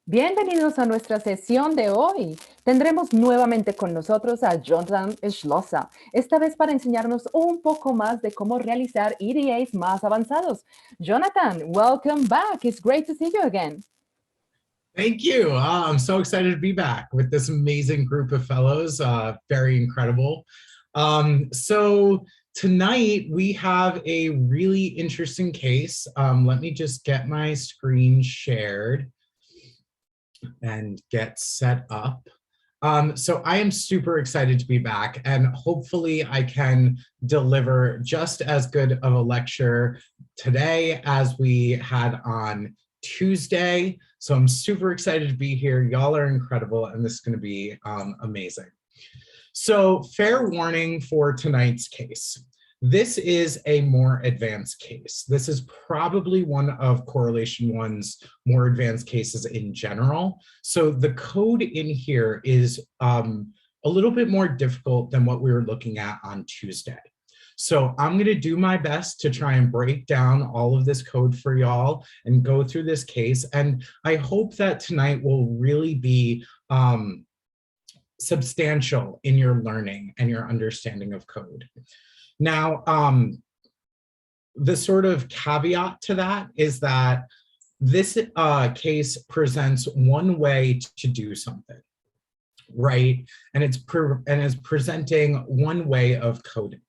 Bienvenidos a nuestra sesión de hoy. Tendremos nuevamente con nosotros a Jonathan Schlosser, esta vez para enseñarnos un poco más de cómo realizar EDAs más avanzados. Jonathan, welcome back. It's great to see you again. Thank you. I'm so excited to be back with this amazing group of fellows. Very incredible. So tonight we have a really interesting case. Let me just get my screen shared and get set up. So I am super excited to be back, and hopefully I can deliver just as good of a lecture today as we had on Tuesday. So I'm super excited to be here. Y'all are incredible, and this is going to be amazing. So fair warning for tonight's case. This is a more advanced case. This is probably one of Correlation One's more advanced cases in general. So the code in here is a little bit more difficult than what we were looking at on Tuesday. So I'm going to do my best to try and break down all of this code for y'all and go through this case. And I hope that tonight will really be substantial in your learning and your understanding of code. Now, the sort of caveat to that is that this case presents one way to do something, right? And it's presenting one way of coding.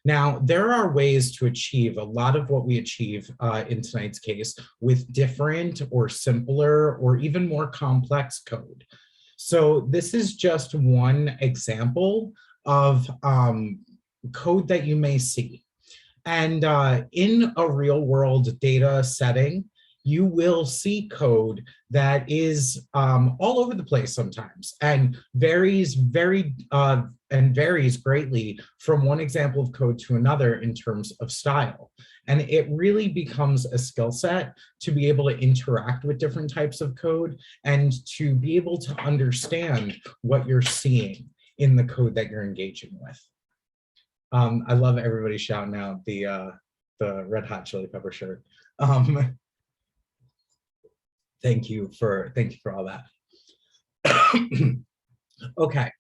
Now, there are ways to achieve a lot of what we achieve in tonight's case with different or simpler or even more complex code. So this is just one example of code that you may see. And in a real world data setting, you will see code that is all over the place sometimes and varies greatly from one example of code to another in terms of style. And it really becomes a skill set to be able to interact with different types of code and to be able to understand what you're seeing in the code that you're engaging with. I love everybody shouting out the Red Hot Chili Pepper shirt. Thank you for all that. Okay,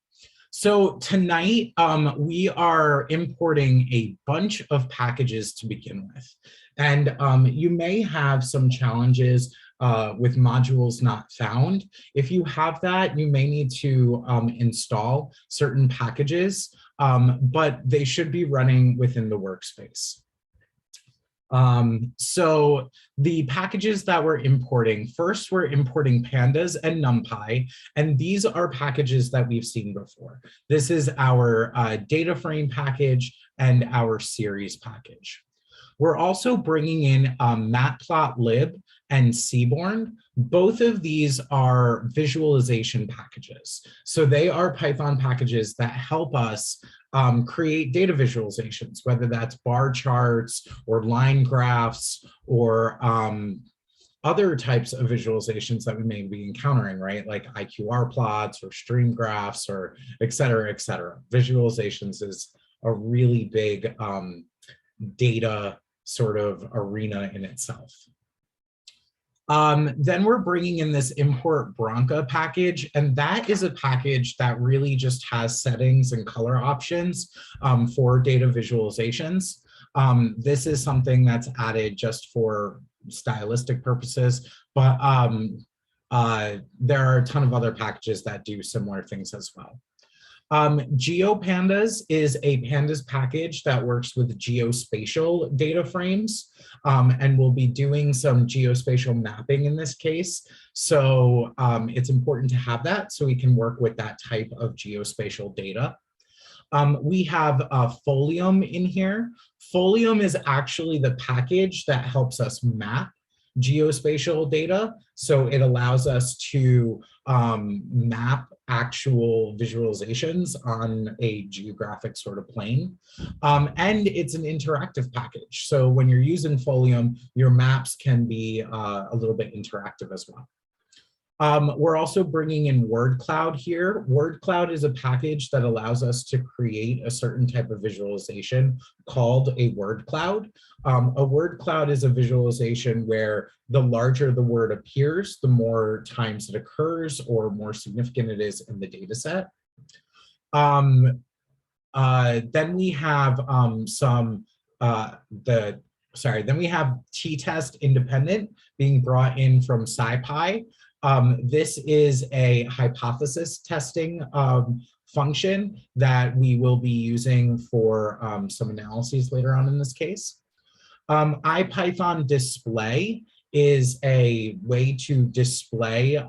so tonight we are importing a bunch of packages to begin with, and you may have some challenges with modules not found. If you have that, you may need to install certain packages, but they should be running within the workspace. So the packages that we're importing, first we're importing pandas and numpy, and these are packages that we've seen before. This is our data frame package and our series package. We're also bringing in matplotlib and Seaborn. Both of these are visualization packages. So they are Python packages that help us create data visualizations, whether that's bar charts or line graphs or other types of visualizations that we may be encountering, right? Like IQR plots or stream graphs or et cetera, et cetera. Visualizations is a really big data sort of arena in itself. Then we're bringing in this import Bronca package, and that is a package that really just has settings and color options for data visualizations. This is something that's added just for stylistic purposes, but there are a ton of other packages that do similar things as well. GeoPandas is a pandas package that works with geospatial data frames, and we'll be doing some geospatial mapping in this case. So it's important to have that so we can work with that type of geospatial data. We have Folium in here. Folium is actually the package that helps us map geospatial data. So it allows us to map actual visualizations on a geographic sort of plane. And it's an interactive package. So when you're using Folium, your maps can be a little bit interactive as well. We're also bringing in word cloud here. Word cloud is a package that allows us to create a certain type of visualization called a word cloud. A word cloud is a visualization where the larger the word appears, the more times it occurs or more significant it is in the data set. Then we have then we have t-test independent being brought in from SciPy. This is a hypothesis testing function that we will be using for some analyses later on in this case. IPython display is a way to display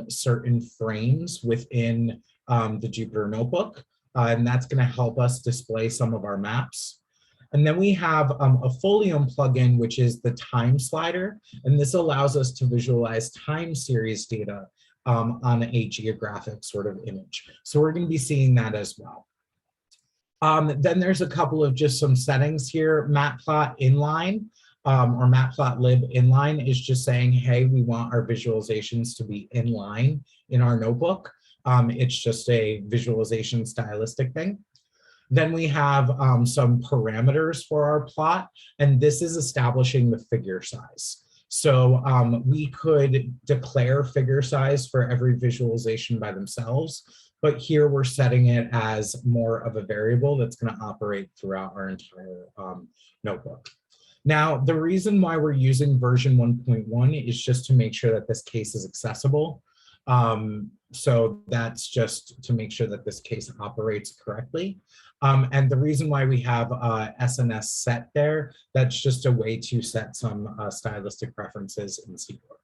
certain frames within the Jupyter Notebook, and that's going to help us display some of our maps. And then we have a Folium plugin, which is the time slider, and this allows us to visualize time series data on a geographic sort of image. So we're going to be seeing that as well. Then there's a couple of just some settings here. Matplot inline or matplotlib inline is just saying, hey, we want our visualizations to be inline in our notebook. It's just a visualization stylistic thing. Then we have some parameters for our plot, and this is establishing the figure size. So we could declare figure size for every visualization by themselves, but here we're setting it as more of a variable that's going to operate throughout our entire notebook. Now, the reason why we're using version 1.1 is just to make sure that this case is accessible. So that's just to make sure that this case operates correctly. And the reason why we have SNS set there, that's just a way to set some stylistic preferences in SQL.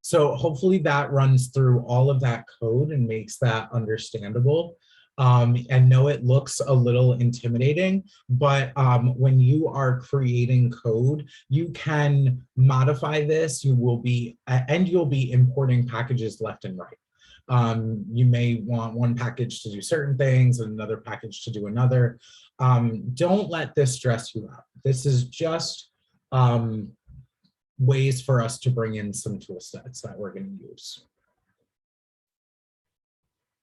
So hopefully that runs through all of that code and makes that understandable. And no, it looks a little intimidating, but when you are creating code, you can modify this. You'll be importing packages left and right. You may want one package to do certain things and another package to do another. Don't let this stress you out. This is just ways for us to bring in some tool sets that we're going to use.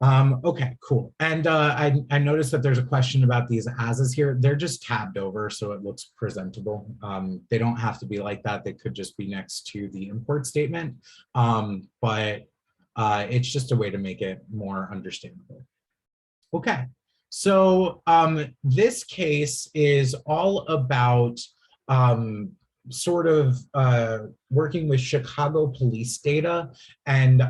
Okay, cool. And I noticed that there's a question about these as's here. They're just tabbed over, so it looks presentable. They don't have to be like that. They could just be next to the import statement, but it's just a way to make it more understandable. Okay, so this case is all about sort of working with Chicago police data and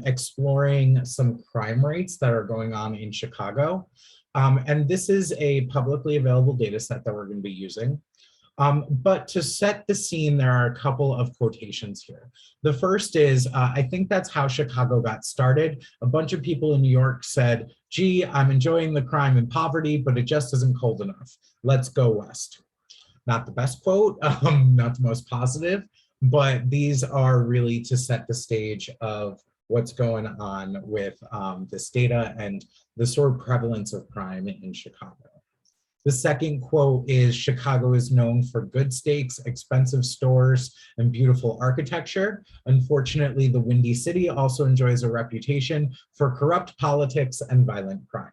exploring some crime rates that are going on in Chicago. And this is a publicly available data set that we're going to be using. But to set the scene, there are a couple of quotations here. The first is, I think that's how Chicago got started. A bunch of people in New York said, gee, I'm enjoying the crime and poverty, but it just isn't cold enough. Let's go west. Not the best quote, not the most positive, but these are really to set the stage of what's going on with this data and the sort of prevalence of crime in Chicago. The second quote is, Chicago is known for good steaks, expensive stores, and beautiful architecture. Unfortunately, the Windy City also enjoys a reputation for corrupt politics and violent crime.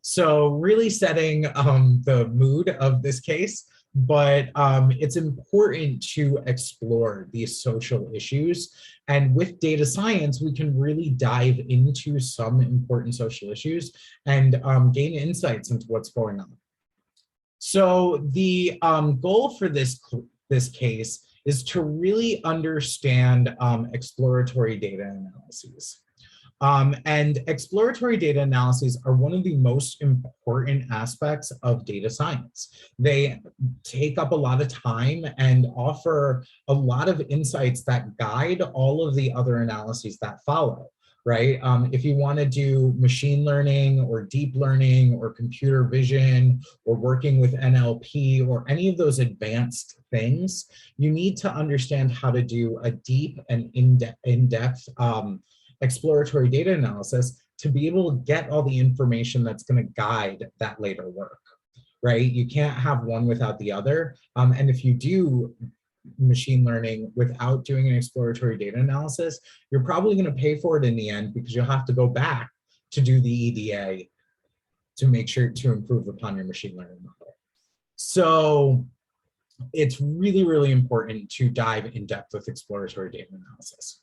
So really setting the mood of this case, but it's important to explore these social issues. And with data science, we can really dive into some important social issues and gain insights into what's going on. So the goal for this case is to really understand exploratory data analyses. And exploratory data analyses are one of the most important aspects of data science. They take up a lot of time and offer a lot of insights that guide all of the other analyses that follow, right? If you want to do machine learning or deep learning or computer vision or working with NLP or any of those advanced things, you need to understand how to do a deep and in-depth exploratory data analysis to be able to get all the information that's going to guide that later work, right? You can't have one without the other. And if you do, machine learning without doing an exploratory data analysis, you're probably going to pay for it in the end because you'll have to go back to do the EDA to make sure to improve upon your machine learning model. So it's really, really important to dive in depth with exploratory data analysis.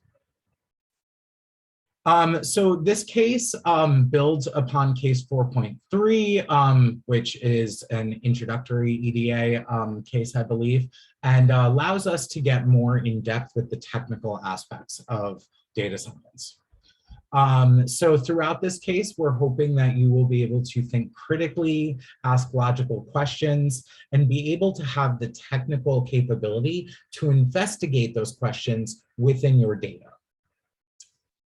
So this case builds upon case 4.3, which is an introductory EDA case, I believe, and allows us to get more in depth with the technical aspects of data science. So throughout this case, we're hoping that you will be able to think critically, ask logical questions, and be able to have the technical capability to investigate those questions within your data.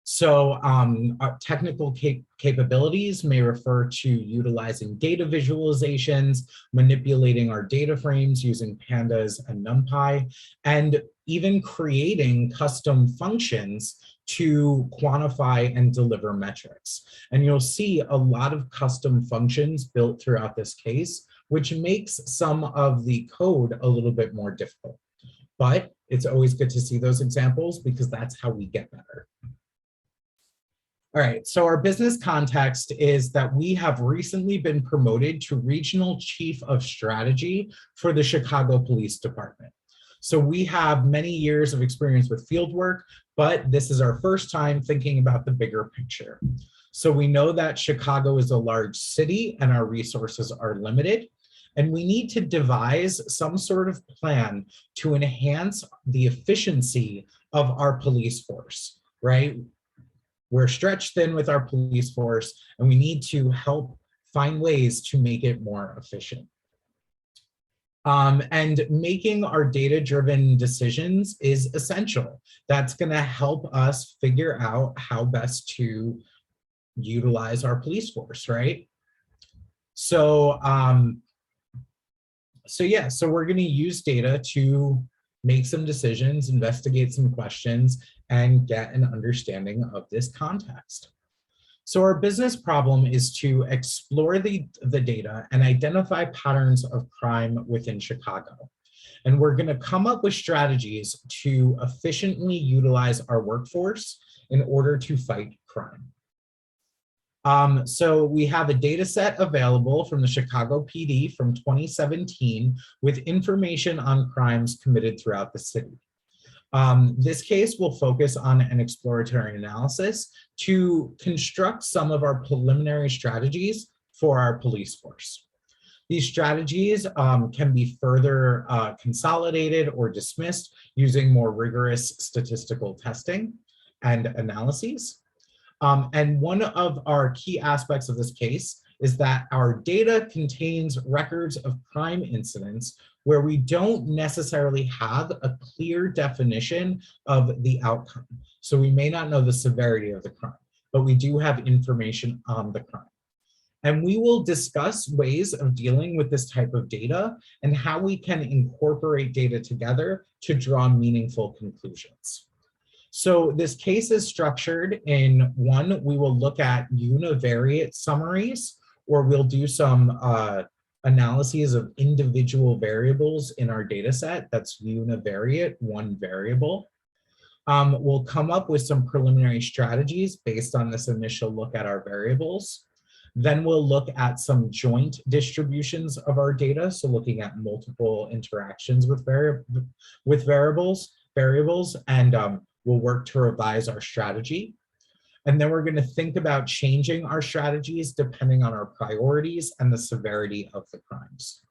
So our technical capabilities may refer to utilizing data visualizations, manipulating our data frames using pandas and NumPy, and even creating custom functions to quantify and deliver metrics. And you'll see a lot of custom functions built throughout this case, which makes some of the code a little bit more difficult. But it's always good to see those examples because that's how we get better. All right, so our business context is that we have recently been promoted to Regional Chief of Strategy for the Chicago Police Department. So we have many years of experience with field work, but this is our first time thinking about the bigger picture. So we know that Chicago is a large city and our resources are limited, and we need to devise some sort of plan to enhance the efficiency of our police force, right? We're stretched thin with our police force, and we need to help find ways to make it more efficient. And making our data-driven decisions is essential. That's going to help us figure out how best to utilize our police force, right? So, so we're going to use data to make some decisions, investigate some questions, and get an understanding of this context. So our business problem is to explore the data and identify patterns of crime within Chicago. And we're going to come up with strategies to efficiently utilize our workforce in order to fight crime. So we have a data set available from the Chicago PD from 2017 with information on crimes committed throughout the city. This case will focus on an exploratory analysis to construct some of our preliminary strategies for our police force. These strategies can be further consolidated or dismissed using more rigorous statistical testing and analyses. And one of our key aspects of this case is that our data contains records of crime incidents where we don't necessarily have a clear definition of the outcome. So we may not know the severity of the crime, but we do have information on the crime. And we will discuss ways of dealing with this type of data and how we can incorporate data together to draw meaningful conclusions. So this case is structured in one, we will look at univariate summaries, or we'll do some analyses of individual variables in our data set. That's univariate, one variable. We'll come up with some preliminary strategies based on this initial look at our variables. Then we'll look at some joint distributions of our data. So looking at multiple interactions with variables, and we'll work to revise our strategy. And then we're going to think about changing our strategies depending on our priorities and the severity of the crimes.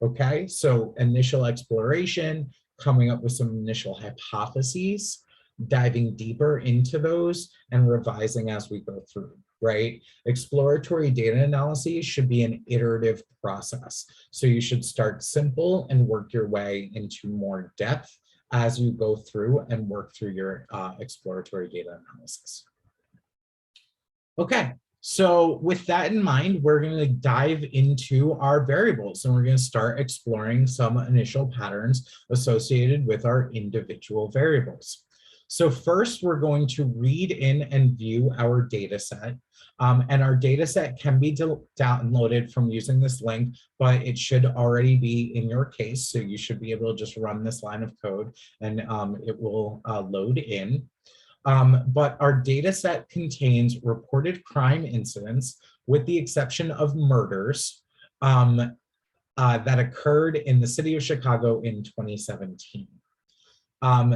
Okay, so initial exploration, coming up with some initial hypotheses, diving deeper into those, and revising as we go through, right? Exploratory data analyses should be an iterative process. So you should start simple and work your way into more depth as you go through and work through your exploratory data analysis. Okay, so with that in mind, we're going to dive into our variables and we're going to start exploring some initial patterns associated with our individual variables. So first, we're going to read in and view our data set. And our data set can be downloaded from using this link, but it should already be in your case. So you should be able to just run this line of code and it will load in. But our data set contains reported crime incidents with the exception of murders that occurred in the city of Chicago in 2017.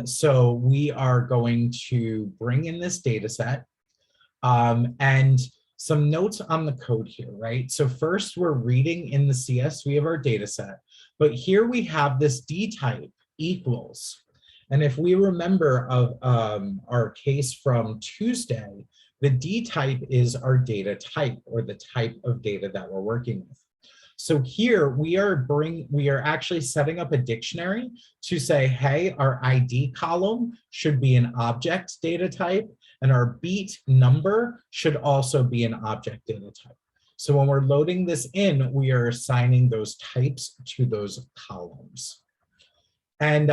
So we are going to bring in this data set and some notes on the code here, right? So first we're reading in the CSV of our data set, but here we have this D type equals. And if we remember of our case from Tuesday, the D type is our data type or the type of data that we're working with. So here we are actually setting up a dictionary to say, hey, our ID column should be an object data type and our beat number should also be an object data type. So when we're loading this in, we are assigning those types to those columns. And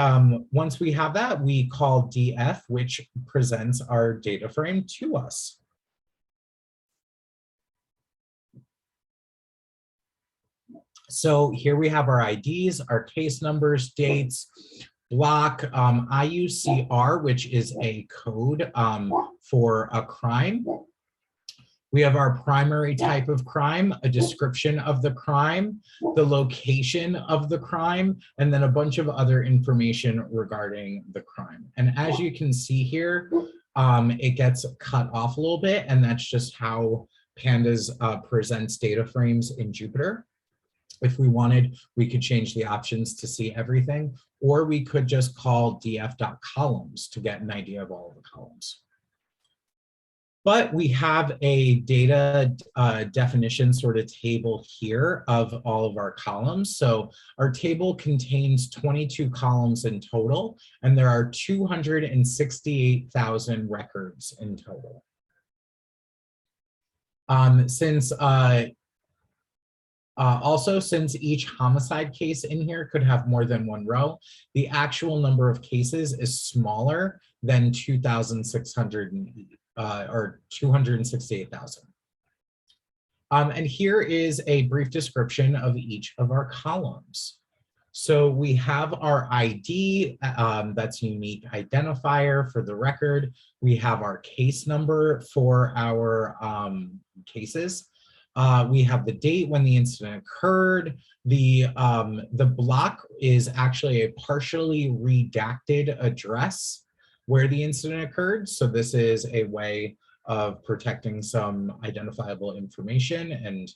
once we have that, we call df, which presents our data frame to us. So here we have our IDs, our case numbers, dates, block, IUCR, which is a code for a crime. We have our primary type of crime, a description of the crime, the location of the crime, and then a bunch of other information regarding the crime. And as you can see here, it gets cut off a little bit, and that's just how Pandas presents data frames in Jupyter. If we wanted, we could change the options to see everything, or we could just call df.columns to get an idea of all of the columns. But we have a data definition sort of table here of all of our columns. So our table contains 22 columns in total, and there are 268,000 records in total. Also, since each homicide case in here could have more than one row, the actual number of cases is smaller than 2,608 or 268,000. And here is a brief description of each of our columns. So we have our ID, that's unique identifier for the record. We have our case number for our cases. We have the date when the incident occurred. The block is actually a partially redacted address where the incident occurred. So this is a way of protecting some identifiable information, and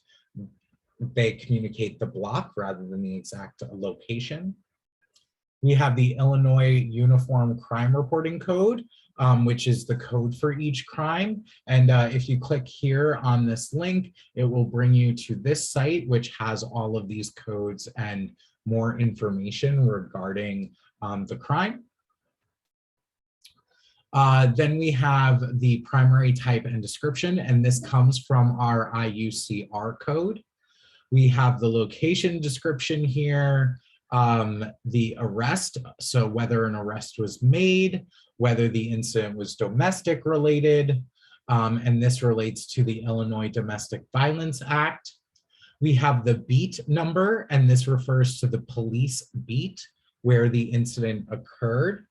they communicate the block rather than the exact location. We have the Illinois Uniform Crime Reporting Code, which is the code for each crime. And if you click here on this link, it will bring you to this site, which has all of these codes and more information regarding the crime. Then we have the primary type and description, and this comes from our IUCR code. We have the location description here, the arrest, so whether an arrest was made, whether the incident was domestic related, and this relates to the Illinois Domestic Violence Act. We have the beat number, and this refers to the police beat where the incident occurred.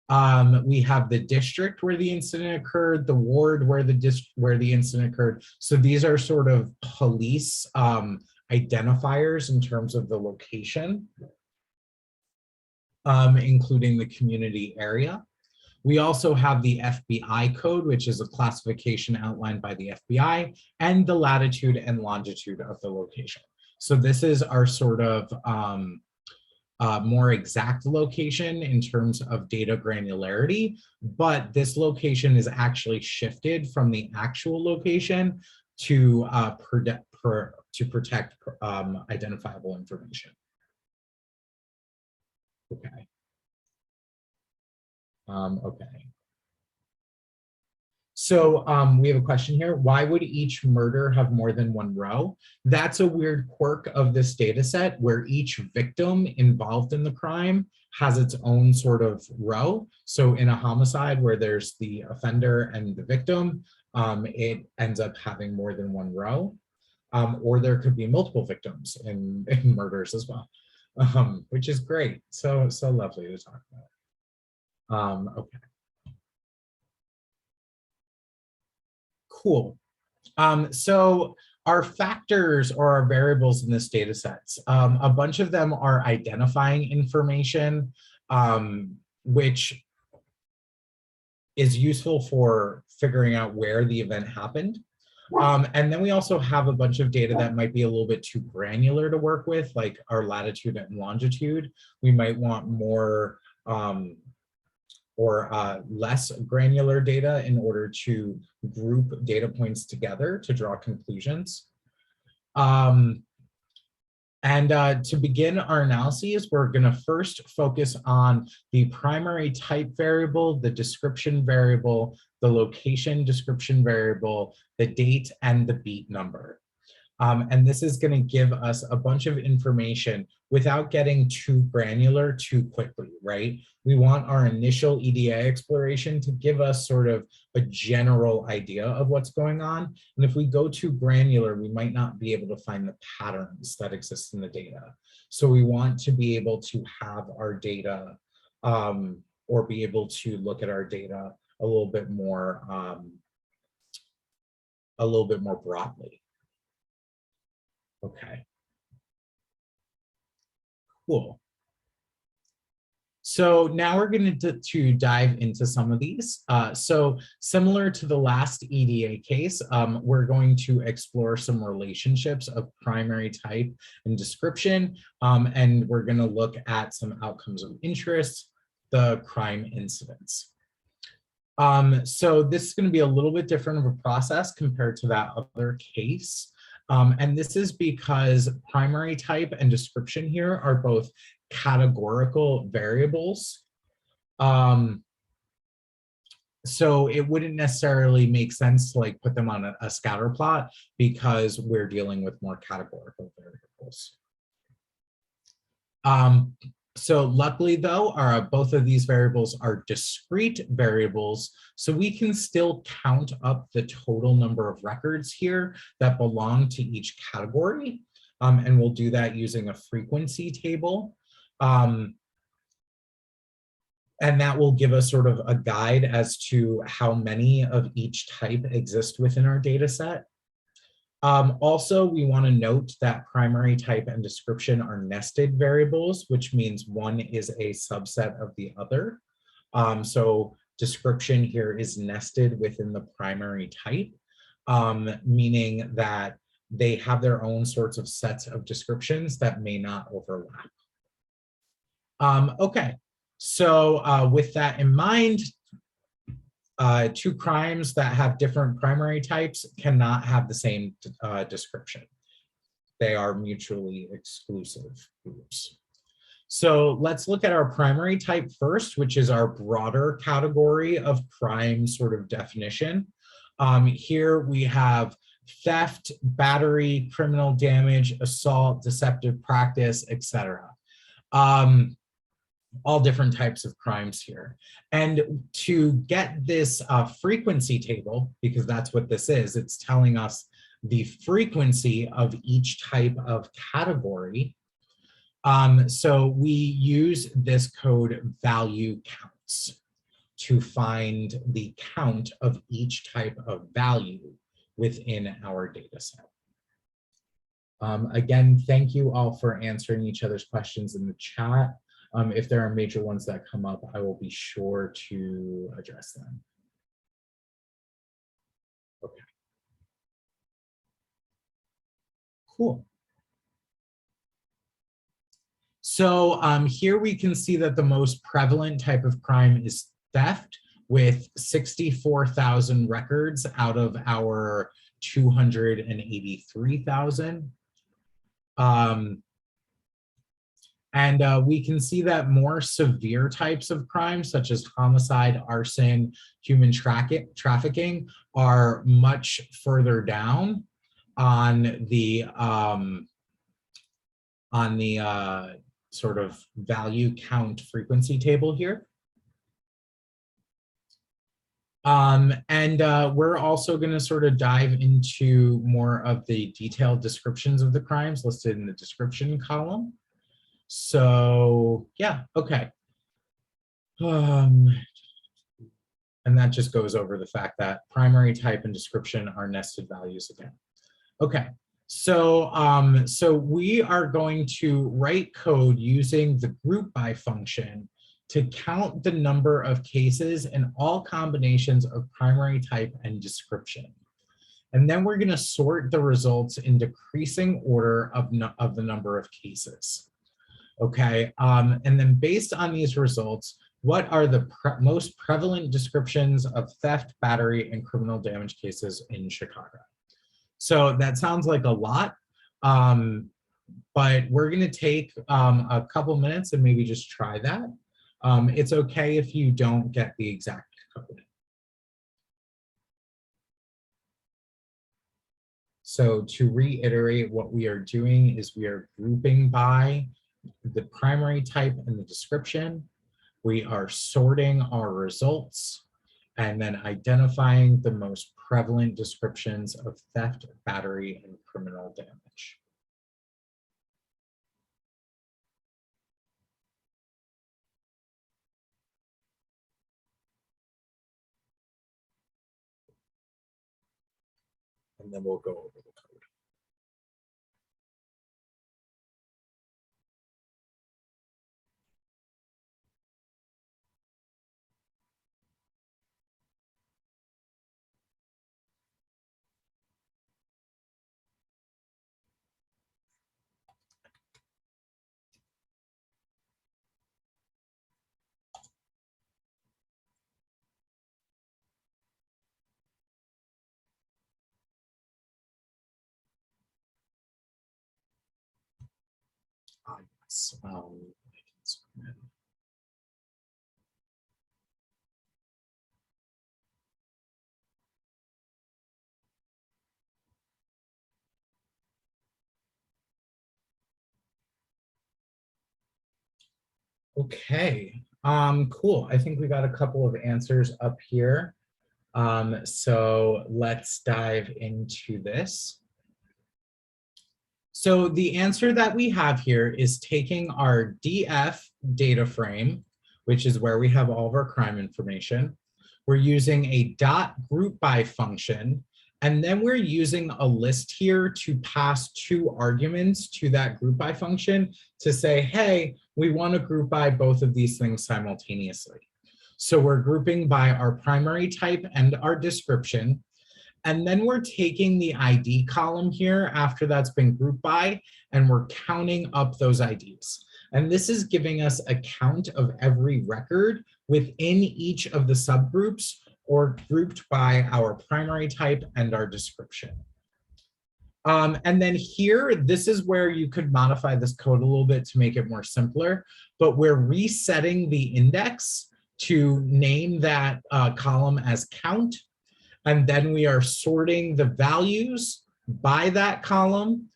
We have the district where the incident occurred, the ward where the incident occurred. So these are sort of police identifiers in terms of the location, including the community area. We also have the FBI code, which is a classification outlined by the FBI, and the latitude and longitude of the location. So this is our sort of more exact location in terms of data granularity, but this location is actually shifted from the actual location to protect identifiable information. Okay. Okay. So we have a question here. Why would each murder have more than one row? That's a weird quirk of this data set where each victim involved in the crime has its own sort of row. So in a homicide where there's the offender and the victim, it ends up having more than one row. Or there could be multiple victims in murders as well, which is great. So lovely to talk about. Okay, cool. So our factors or our variables in this data sets, a bunch of them are identifying information, which is useful for figuring out where the event happened. And then we also have a bunch of data that might be a little bit too granular to work with, like our latitude and longitude. We might want more or less granular data in order to group data points together to draw conclusions. To begin our analyses, we're going to first focus on the primary type variable, the description variable, the location description variable, the date, and the beat number. And this is going to give us a bunch of information without getting too granular too quickly, right? We want our initial EDA exploration to give us sort of a general idea of what's going on. And if we go too granular, we might not be able to find the patterns that exist in the data. So we want to be able to have our data or be able to look at our data a little bit more broadly. Okay, cool. So now we're going to dive into some of these. So similar to the last EDA case, we're going to explore some relationships of primary type and description, and we're going to look at some outcomes of interest, the crime incidents. So this is going to be a little bit different of a process compared to that other case. And this is because primary type and description here are both categorical variables. So it wouldn't necessarily make sense to like put them on a scatter plot because we're dealing with more categorical variables. So luckily though, both of these variables are discrete variables, so we can still count up the total number of records here that belong to each category. And we'll do that using a frequency table. And that will give us sort of a guide as to how many of each type exist within our data set. Also, we want to note that primary type and description are nested variables, which means one is a subset of the other. So description here is nested within the primary type, meaning that they have their own sorts of sets of descriptions that may not overlap. Okay, so with that in mind, two crimes that have different primary types cannot have the same description. They are mutually exclusive groups. So let's look at our primary type first, which is our broader category of crime sort of definition. Here we have theft, battery, criminal damage, assault, deceptive practice, etc. All different types of crimes here. And to get this frequency table, because that's what this is, it's telling us the frequency of each type of category. So we use this code value counts to find the count of each type of value within our data set. Again, thank you all for answering each other's questions in the chat. If there are major ones that come up, I will be sure to address them. Okay. Cool. So here we can see that the most prevalent type of crime is theft, with 64,000 records out of our 283,000. And we can see that more severe types of crimes, such as homicide, arson, human trafficking, are much further down on the sort of value count frequency table here. We're also going to sort of dive into more of the detailed descriptions of the crimes listed in the description column. So yeah, okay. And that just goes over the fact that primary type and description are nested values again. Okay, so, so we are going to write code using the group by function to count the number of cases in all combinations of primary type and description. And then we're going to sort the results in decreasing order of the number of cases. Okay, and then based on these results, what are the most prevalent descriptions of theft, battery, and criminal damage cases in Chicago? So that sounds like a lot, but we're going to take a couple minutes and maybe just try that. It's okay if you don't get the exact code. So to reiterate, what we are doing is we are grouping by the primary type and the description. We are sorting our results and then identifying the most prevalent descriptions of theft, battery, and criminal damage. And then we'll go over the code. Yes. Okay, cool. I think we got a couple of answers up here. So let's dive into this. So the answer that we have here is taking our DF data frame, which is where we have all of our crime information. We're using a dot group by function, and then we're using a list here to pass two arguments to that group by function to say, hey, we want to group by both of these things simultaneously. So we're grouping by our primary type and our description. And then we're taking the ID column here after that's been grouped by, and we're counting up those IDs. And this is giving us a count of every record within each of the subgroups or grouped by our primary type and our description. And then here, this is where you could modify this code a little bit to make it more simpler, but we're resetting the index to name that column as count. And then we are sorting the values by that column.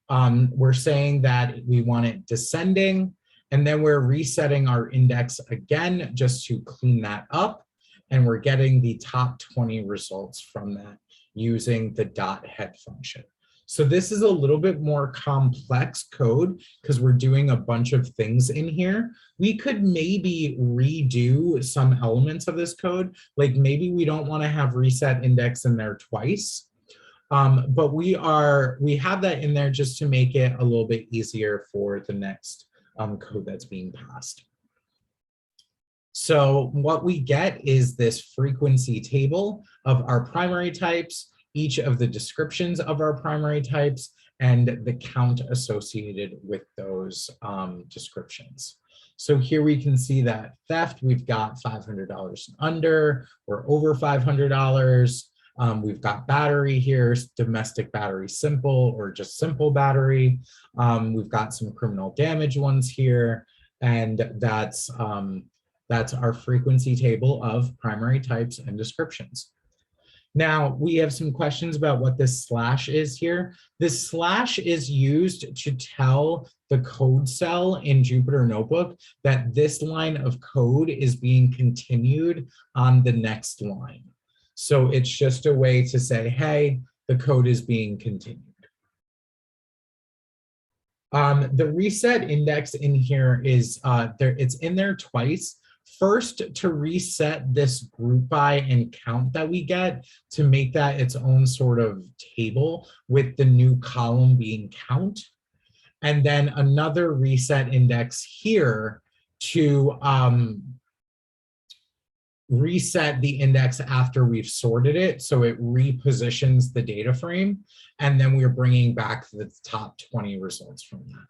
We're saying that we want it descending, and then we're resetting our index again just to clean that up. And we're getting the top 20 results from that using the dot head function. So this is a little bit more complex code because we're doing a bunch of things in here. We could maybe redo some elements of this code. Like maybe we don't want to have reset index in there twice. But we have that in there just to make it a little bit easier for the next code that's being passed. So what we get is this frequency table of our primary types, each of the descriptions of our primary types, and the count associated with those descriptions. So here we can see that theft, we've got $500 and under, or over $500. We've got battery here, domestic battery simple, or just simple battery. We've got some criminal damage ones here, and that's our frequency table of primary types and descriptions. Now, we have some questions about what this slash is here. This slash is used to tell the code cell in Jupyter Notebook that this line of code is being continued on the next line. So it's just a way to say, hey, the code is being continued. The reset index in here is, it's in there twice. First, to reset this group by and count that we get, to make that its own sort of table with the new column being count. And then another reset index here to reset the index after we've sorted it, so it repositions the data frame, and then we're bringing back the top 20 results from that.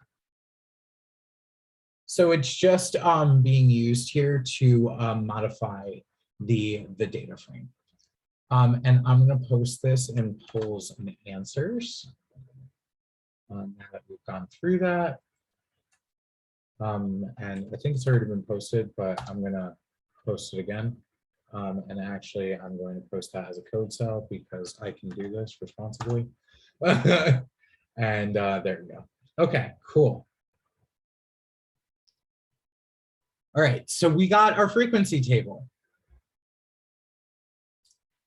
So it's just being used here to modify the data frame. And I'm going to post this in polls and answers now that we've gone through that. And I think it's already been posted, but I'm going to post it again. And actually, I'm going to post that as a code cell because I can do this responsibly. And there we go. Okay, cool. All right, so we got our frequency table.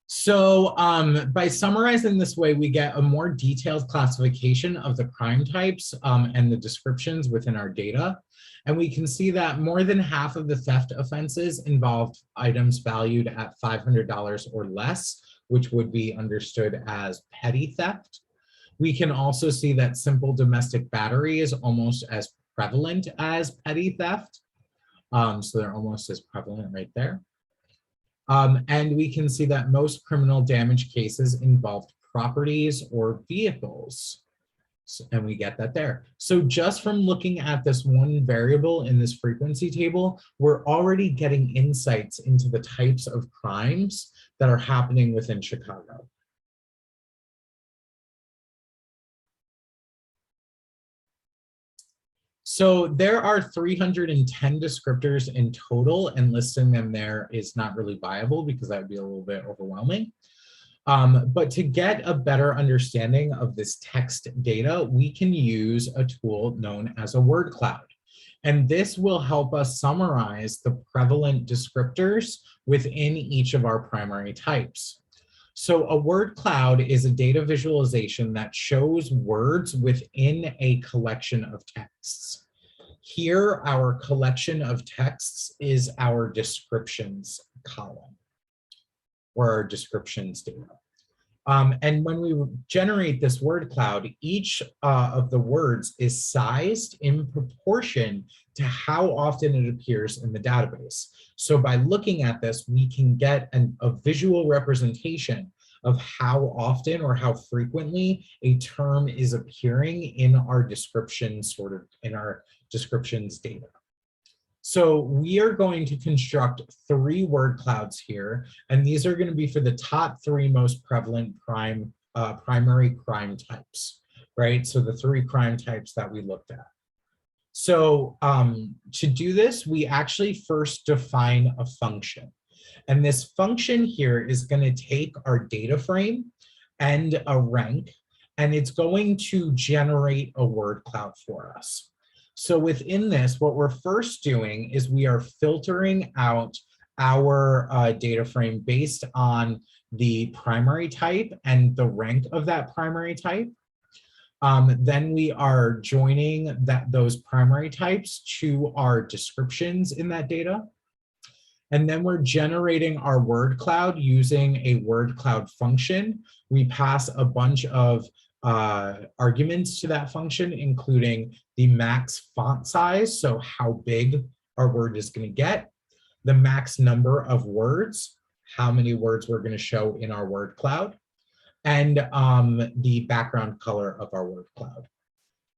So by summarizing this way, we get a more detailed classification of the crime types and the descriptions within our data. And we can see that more than half of the theft offenses involved items valued at $500 or less, which would be understood as petty theft. We can also see that simple domestic battery is almost as prevalent as petty theft. So they're almost as prevalent right there. And we can see that most criminal damage cases involved properties or vehicles. And we get that there. So just from looking at this one variable in this frequency table, we're already getting insights into the types of crimes that are happening within Chicago. So there are 310 descriptors in total, and listing them there is not really viable because that would be a little bit overwhelming. But to get a better understanding of this text data, we can use a tool known as a word cloud. And this will help us summarize the prevalent descriptors within each of our primary types. So a word cloud is a data visualization that shows words within a collection of texts. Here, our collection of texts is our descriptions column, or our descriptions data. And when we generate this word cloud, each of the words is sized in proportion to how often it appears in the database. So by looking at this, we can get a visual representation of how often or how frequently a term is appearing in our descriptions, in our descriptions data. So we are going to construct 3 word clouds here, and these are going to be for the top 3 most prevalent primary crime types, right? So the 3 crime types that we looked at. So to do this, we actually first define a function. And this function here is going to take our data frame and a rank, and it's going to generate a word cloud for us. So within this, what we're first doing is we are filtering out our data frame based on the primary type and the rank of that primary type. Then we are joining those primary types to our descriptions in that data. And then we're generating our word cloud using a word cloud function. We pass a bunch of arguments to that function, including the max font size, so how big our word is going to get, the max number of words, how many words we're going to show in our word cloud, and the background color of our word cloud.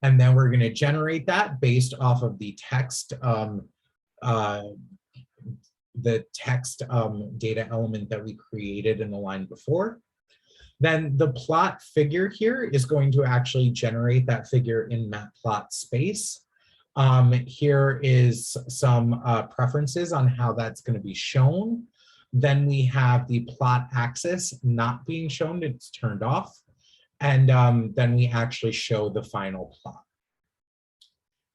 And then we're going to generate that based off of the text data element that we created in the line before. Then the plot figure here is going to actually generate that figure in matplot space. Here is some preferences on how that's going to be shown. Then we have the plot axis not being shown, it's turned off. And then we actually show the final plot.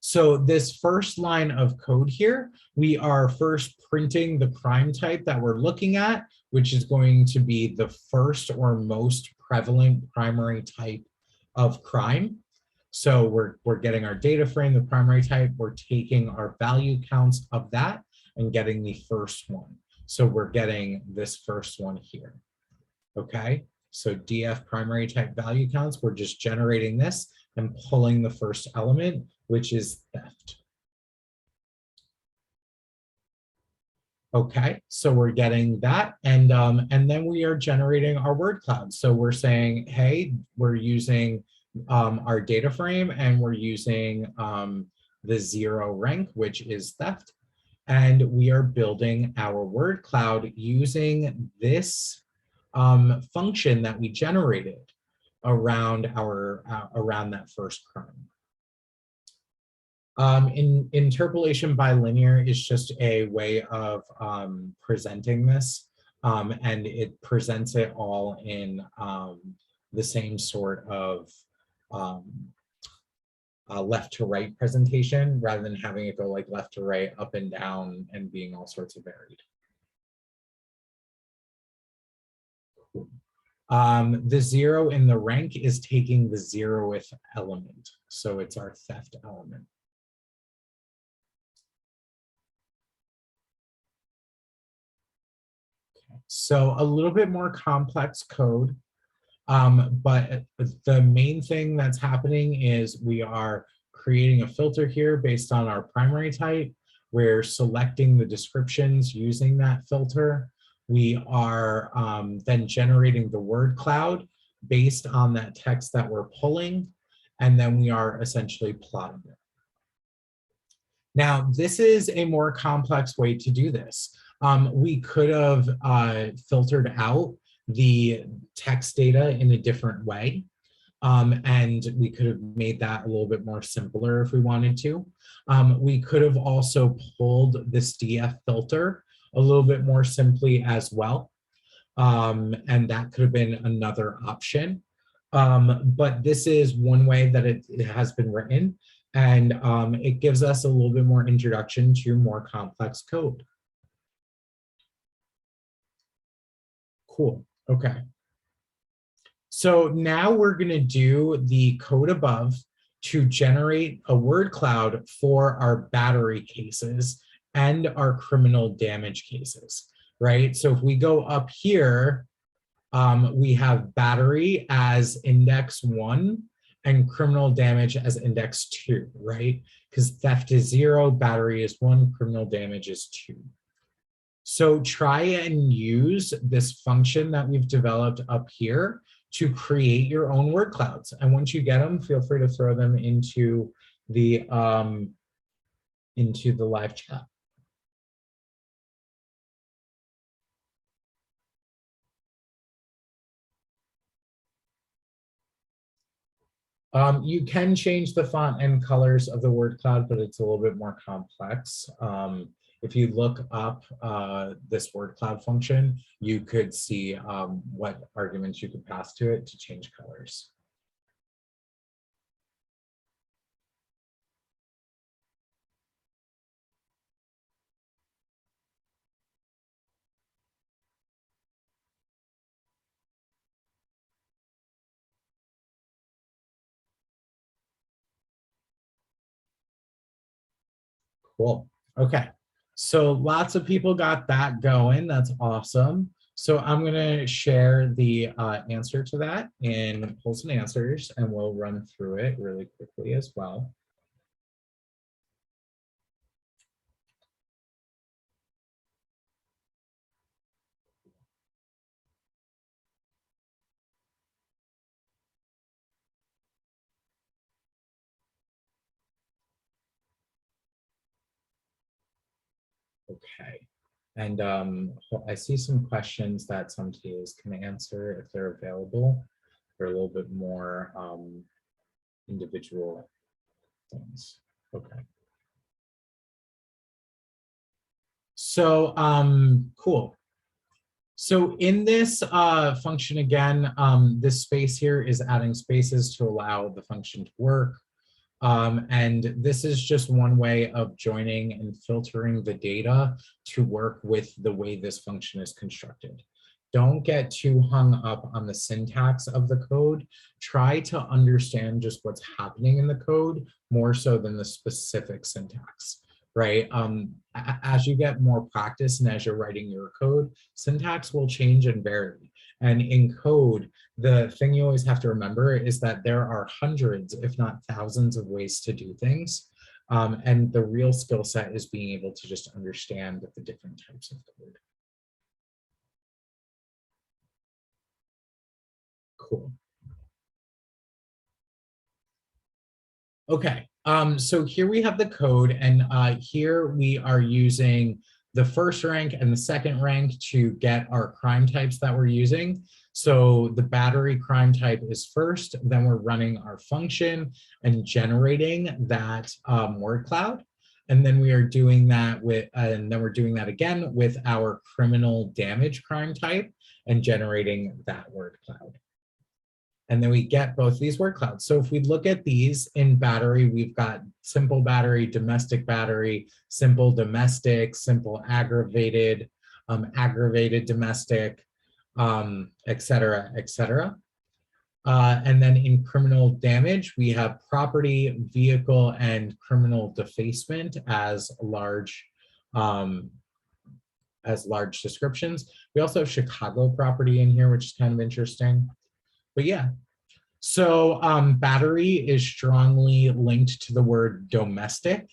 So this first line of code here, we are first printing the crime type that we're looking at, which is going to be the first or most prevalent primary type of crime. So we're getting our data frame, the primary type, we're taking our value counts of that and getting the first one. So we're getting this first one here, okay? So DF primary type value counts, we're just generating this and pulling the first element, which is theft. Okay, so we're getting that, and then we are generating our word cloud. So we're saying, hey, we're using our data frame, and we're using the 0 rank, which is theft, and we are building our word cloud using this function that we generated around around that first crime. Interpolation bilinear is just a way of presenting this, and it presents it all in the same sort of left to right presentation, rather than having it go like left to right, up and down, and being all sorts of varied. The 0 in the rank is taking the 0th element, so it's our theft element. So a little bit more complex code, but the main thing that's happening is we are creating a filter here based on our primary type. We're selecting the descriptions using that filter. We are then generating the word cloud based on that text that we're pulling, and then we are essentially plotting it. Now, this is a more complex way to do this. We could have filtered out the text data in a different way. And we could have made that a little bit more simpler if we wanted to. We could have also pulled this DF filter a little bit more simply as well. And that could have been another option. But this is one way that it has been written. And it gives us a little bit more introduction to more complex code. Cool, okay. So now we're gonna do the code above to generate a word cloud for our battery cases and our criminal damage cases, right? So if we go up here, we have battery as index 1 and criminal damage as index 2, right? Because theft is 0, battery is 1, criminal damage is 2. So try and use this function that we've developed up here to create your own word clouds. And once you get them, feel free to throw them into the live chat. You can change the font and colors of the word cloud, but it's a little bit more complex. If you look up this word cloud function, you could see what arguments you could pass to it to change colors. Cool. Okay. So lots of people got that going. That's awesome. So I'm going to share the answer to that in polls and answers, and we'll run through it really quickly as well. Okay. And I see some questions that some TAs can answer if they're available. They're a little bit more individual things. Okay. So cool. So in this function again, this space here is adding spaces to allow the function to work. And this is just one way of joining and filtering the data to work with the way this function is constructed. Don't get too hung up on the syntax of the code. Try to understand just what's happening in the code more so than the specific syntax, right? As you get more practice and as you're writing your code, syntax will change and vary. And in code, the thing you always have to remember is that there are hundreds, if not thousands, of ways to do things. And the real skill set is being able to just understand the different types of code. Cool. Okay, so here we have the code, and here we are using the first rank and the second rank to get our crime types that we're using. So the battery crime type is first, then we're running our function and generating that word cloud. And then we are doing that with, and then we're doing that again with our criminal damage crime type and generating that word cloud. And then we get both these word clouds. So if we look at these in battery, we've got simple battery, domestic battery, simple domestic, simple aggravated, aggravated domestic, et cetera, et cetera. And then in criminal damage, we have property, vehicle, and criminal defacement as large descriptions. We also have Chicago property in here, which is kind of interesting. But yeah, so battery is strongly linked to the word domestic,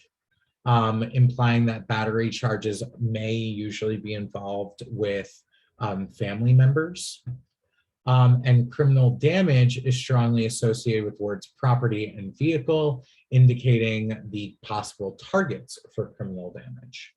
implying that battery charges may usually be involved with family members. And criminal damage is strongly associated with words property and vehicle, indicating the possible targets for criminal damage.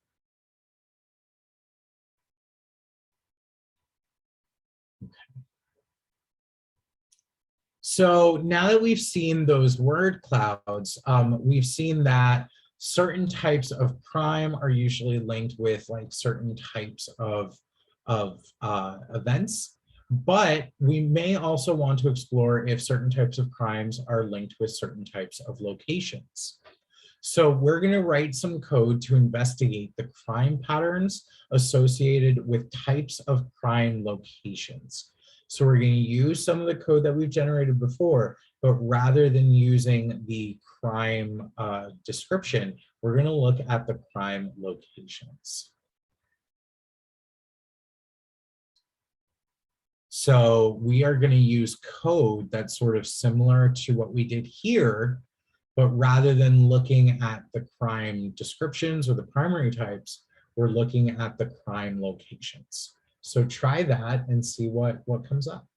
So now that we've seen those word clouds, we've seen that certain types of crime are usually linked with like certain types of events, but we may also want to explore if certain types of crimes are linked with certain types of locations. So we're going to write some code to investigate the crime patterns associated with types of crime locations. So we're going to use some of the code that we've generated before, but rather than using the crime description, we're going to look at the crime locations. So we are going to use code that's sort of similar to what we did here, but rather than looking at the crime descriptions or the primary types, we're looking at the crime locations. So try that and see what comes up.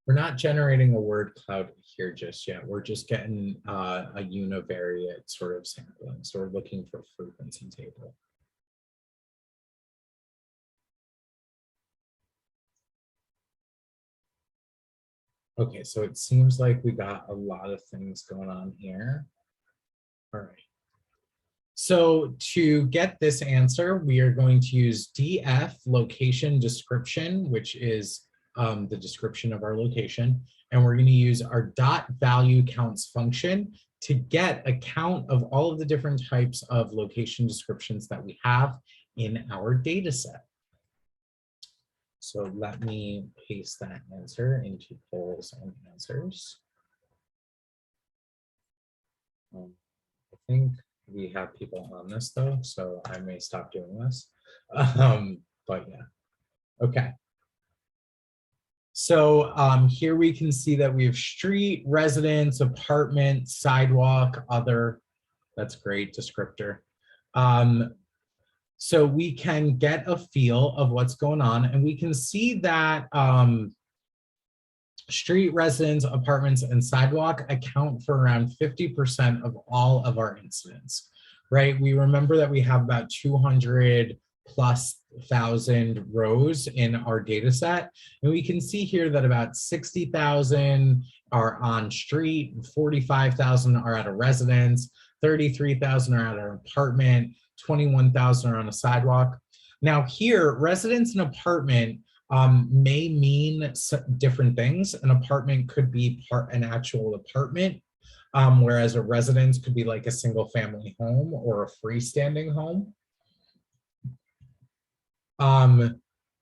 We're not generating a word cloud here just yet. We're just getting a univariate sort of sampling. So we're looking for frequency table. Okay, so it seems like we got a lot of things going on here. All right. So to get this answer, we are going to use df location description, which is the description of our location. And we're going to use our dot value counts function to get a count of all of the different types of location descriptions that we have in our data set. So let me paste that answer into polls and answers. I think we have people on this though, so I may stop doing this. But yeah, okay. So here we can see that we have street, residence, apartment, sidewalk, other. That's great descriptor. So we can get a feel of what's going on, and we can see that street, residence, apartments, and sidewalk account for around 50% of all of our incidents, right? We remember that we have about 200 plus thousand rows in our data set. And we can see here that about 60,000 are on street, 45,000 are at a residence, 33,000 are at an apartment, 21,000 are on a sidewalk. Now here, residence and apartment may mean different things. An apartment could be an actual apartment, whereas a residence could be like a single family home or a freestanding home.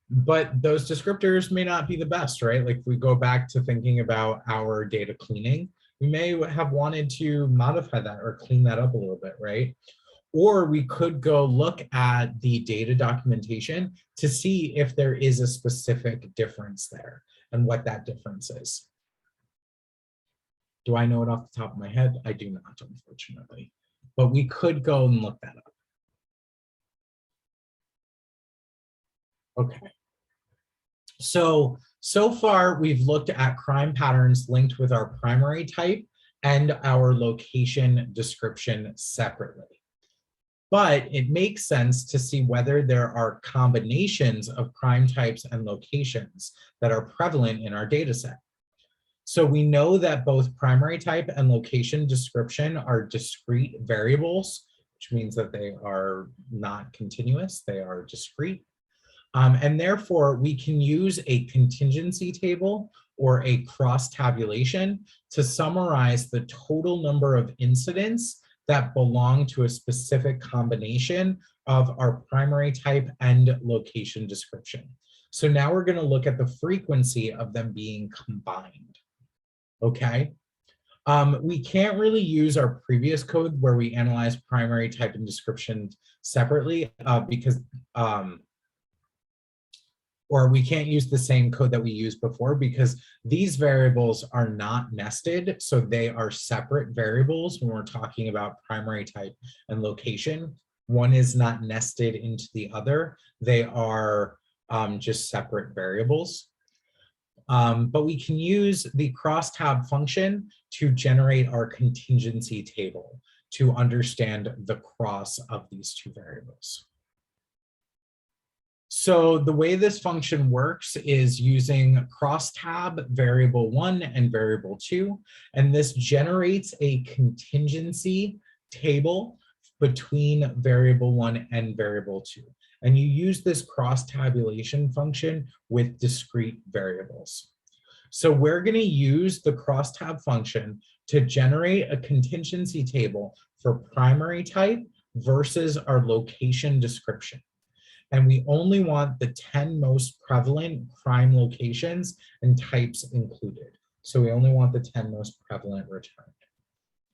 But those descriptors may not be the best, right? Like if we go back to thinking about our data cleaning, we may have wanted to modify that or clean that up a little bit, right? Or we could go look at the data documentation to see if there is a specific difference there and what that difference is. Do I know it off the top of my head? I do not, unfortunately. But we could go and look that up. Okay. So far we've looked at crime patterns linked with our primary type and our location description separately. But it makes sense to see whether there are combinations of crime types and locations that are prevalent in our data set. So we know that both primary type and location description are discrete variables, which means that they are not continuous, they are discrete. And therefore, we can use a contingency table or a cross tabulation to summarize the total number of incidents that belong to a specific combination of our primary type and location description. So now we're going to look at the frequency of them being combined. Okay. We can't really use our previous code where we analyze primary type and description separately because or we can't use the same code that we used before because these variables are not nested. So they are separate variables when we're talking about primary type and location. One is not nested into the other. They are just separate variables. But we can use the crosstab function to generate our contingency table to understand the cross of these two variables. So the way this function works is using crosstab variable 1 and variable 2, and this generates a contingency table between variable 1 and variable 2. And you use this cross tabulation function with discrete variables. So we're going to use the crosstab function to generate a contingency table for primary type versus our location description. And we only want the 10 most prevalent crime locations and types included. So we only want the 10 most prevalent returned.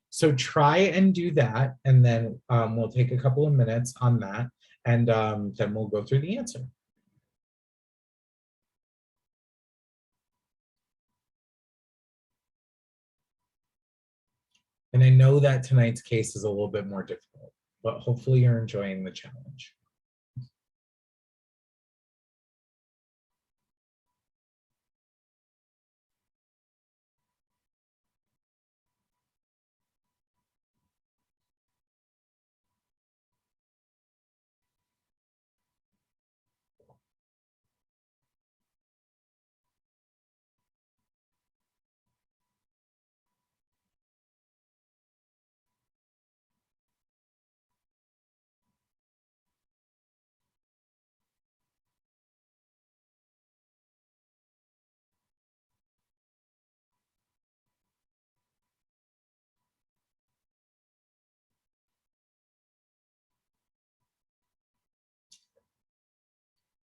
So try and do that, and then we'll take a couple of minutes on that, and then we'll go through the answer. And I know that tonight's case is a little bit more difficult, but hopefully you're enjoying the challenge.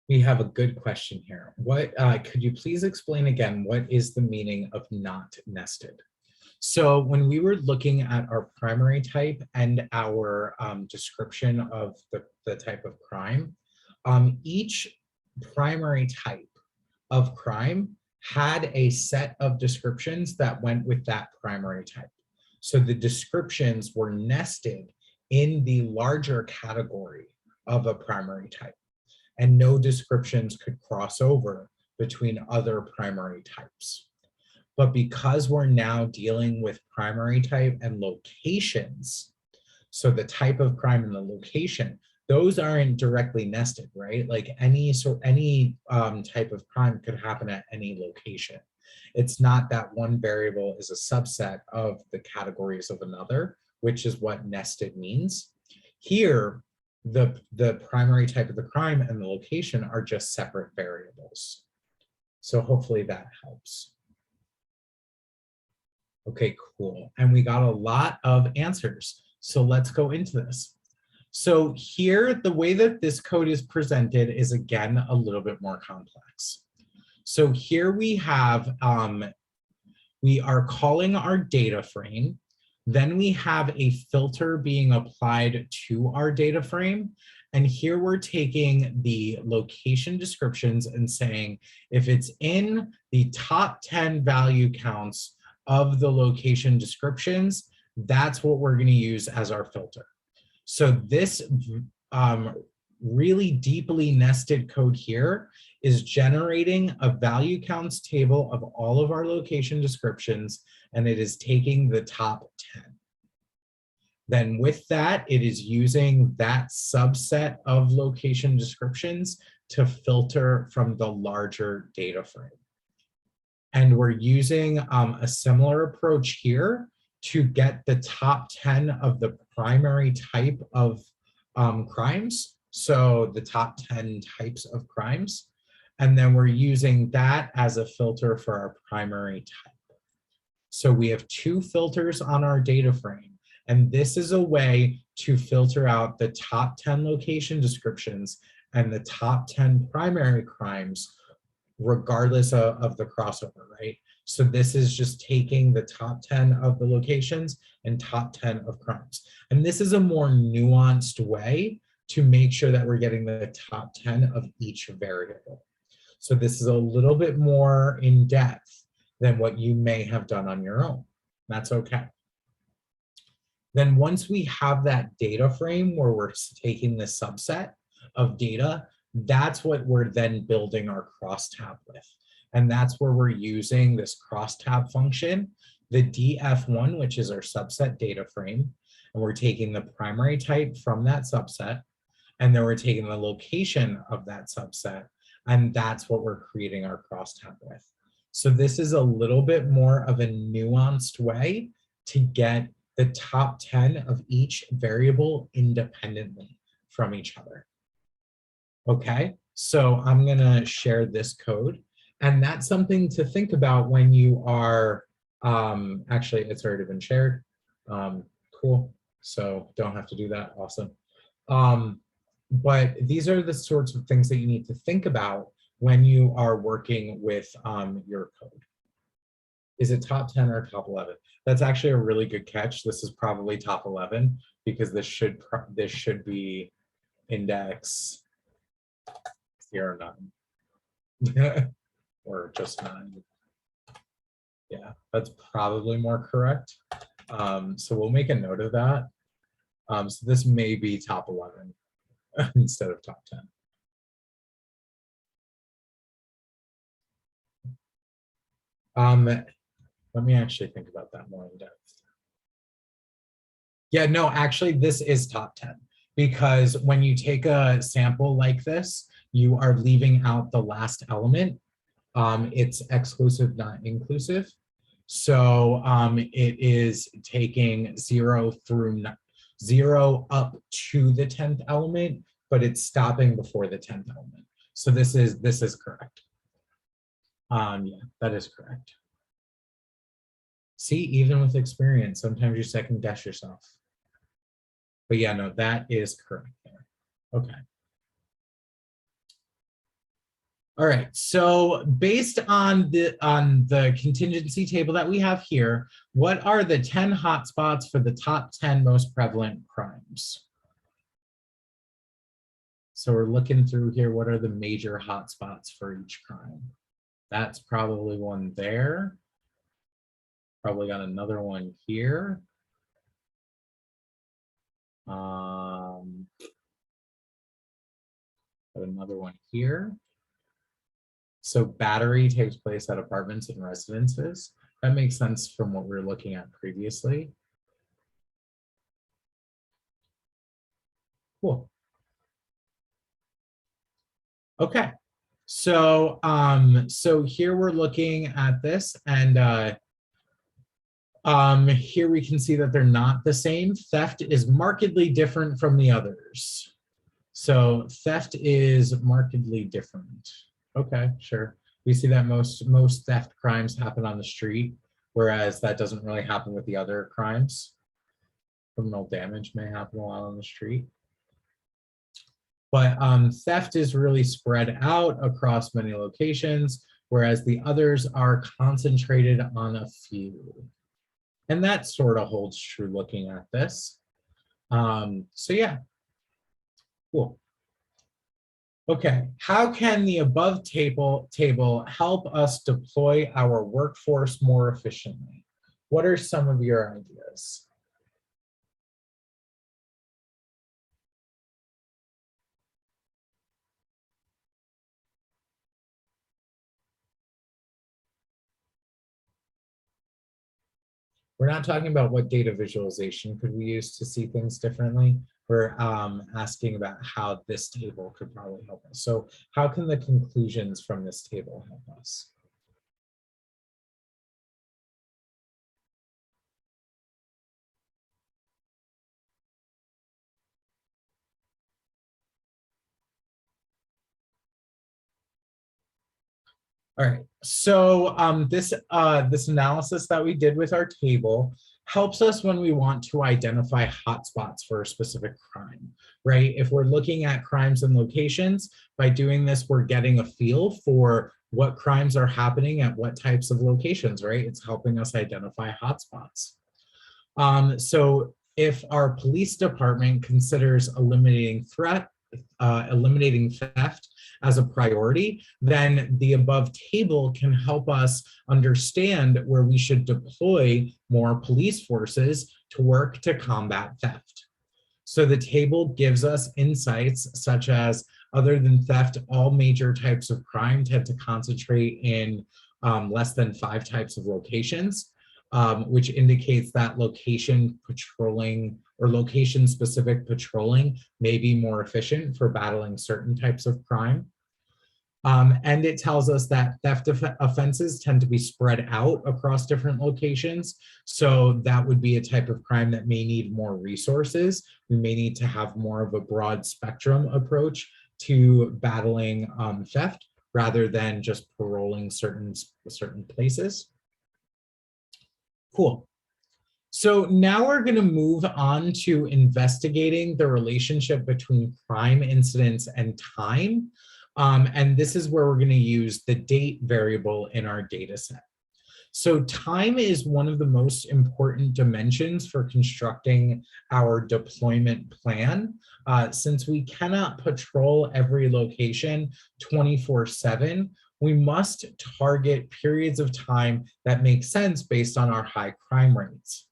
We have a good question here. What could you please explain again, what is the meaning of not nested? So when we were looking at our primary type and our description of the type of crime, each primary type of crime had a set of descriptions that went with that primary type. So the descriptions were nested in the larger category of a primary type, and no descriptions could cross over between other primary types. But because we're now dealing with primary type and locations, so the type of crime and the location, those aren't directly nested, right? Like any type of crime could happen at any location. It's not that one variable is a subset of the categories of another, which is what nested means. Here, the primary type of the crime and the location are just separate variables. So hopefully that helps. Okay, cool. And we got a lot of answers. So let's go into this. So here, the way that this code is presented is again a little bit more complex. So here we have, we are calling our data frame. Then we have a filter being applied to our data frame. And here we're taking the location descriptions and saying, if it's in the top 10 value counts of the location descriptions, that's what we're going to use as our filter. So this really deeply nested code here is generating a value counts table of all of our location descriptions, and it is taking the top 10. Then with that, it is using that subset of location descriptions to filter from the larger data frame. And we're using a similar approach here to get the top 10 of the primary type of crimes. So the top 10 types of crimes. And then we're using that as a filter for our primary type. So we have two filters on our data frame. And this is a way to filter out the top 10 location descriptions and the top 10 primary crimes regardless of the crossover, right? So this is just taking the top 10 of the locations and top 10 of crimes. And this is a more nuanced way to make sure that we're getting the top 10 of each variable. So this is a little bit more in depth than what you may have done on your own. That's okay. Then once we have that data frame where we're taking this subset of data, that's what we're then building our crosstab with. And that's where we're using this crosstab function, the df1, which is our subset data frame. And we're taking the primary type from that subset. And then we're taking the location of that subset. And that's what we're creating our crosstab with. So this is a little bit more of a nuanced way to get the top 10 of each variable independently from each other. Okay, so I'm gonna share this code, and that's something to think about when you are, actually it's already been shared, cool, so don't have to do that, awesome. But these are the sorts of things that you need to think about when you are working with your code. Is it top 10 or top 11? That's actually a really good catch. This is probably top 11 because this should be index 0, 9, or just 9. Yeah, that's probably more correct. So we'll make a note of that. So this may be top 11 instead of top 10. Let me actually think about that more in depth. Yeah, no, actually this is top 10 because when you take a sample like this, you are leaving out the last element. It's exclusive, not inclusive. So it is taking 0 up to the 10th element, but it's stopping before the 10th element. So this is correct. Yeah, that is correct. See, even with experience, sometimes you second guess yourself. But yeah, no, that is correct there. Okay. All right, so based on the contingency table that we have here, what are the 10 hotspots for the top 10 most prevalent crimes? So we're looking through here, what are the major hotspots for each crime? That's probably one there. Probably got another one here. Got another one here. So battery takes place at apartments and residences. That makes sense from what we were looking at previously. Cool. Okay. So so here we're looking at this, and here we can see that they're not the same. Theft is markedly different from the others. So theft is markedly different. Okay, sure. We see that most theft crimes happen on the street, whereas that doesn't really happen with the other crimes. Criminal damage may happen a lot on the street. But theft is really spread out across many locations, whereas the others are concentrated on a few. And that sort of holds true looking at this. So yeah, cool. Okay, how can the above table help us deploy our workforce more efficiently? What are some of your ideas? We're not talking about what data visualization could we use to see things differently. We're asking about how this table could probably help us. So how can the conclusions from this table help us? All right, so this analysis that we did with our table helps us when we want to identify hotspots for a specific crime, right? If we're looking at crimes and locations, by doing this, we're getting a feel for what crimes are happening at what types of locations, right? It's helping us identify hotspots. So if our police department considers eliminating theft as a priority, then the above table can help us understand where we should deploy more police forces to work to combat theft. So the table gives us insights such as, other than theft, all major types of crime tend to concentrate in less than 5 types of locations, which indicates that location patrolling or location specific patrolling may be more efficient for battling certain types of crime. And it tells us that theft offenses tend to be spread out across different locations. So that would be a type of crime that may need more resources. We may need to have more of a broad spectrum approach to battling theft rather than just paroling certain places. Cool. So now we're going to move on to investigating the relationship between crime incidents and time. And this is where we're going to use the date variable in our data set. So time is one of the most important dimensions for constructing our deployment plan. Since we cannot patrol every location 24/7, we must target periods of time that make sense based on our high crime rates.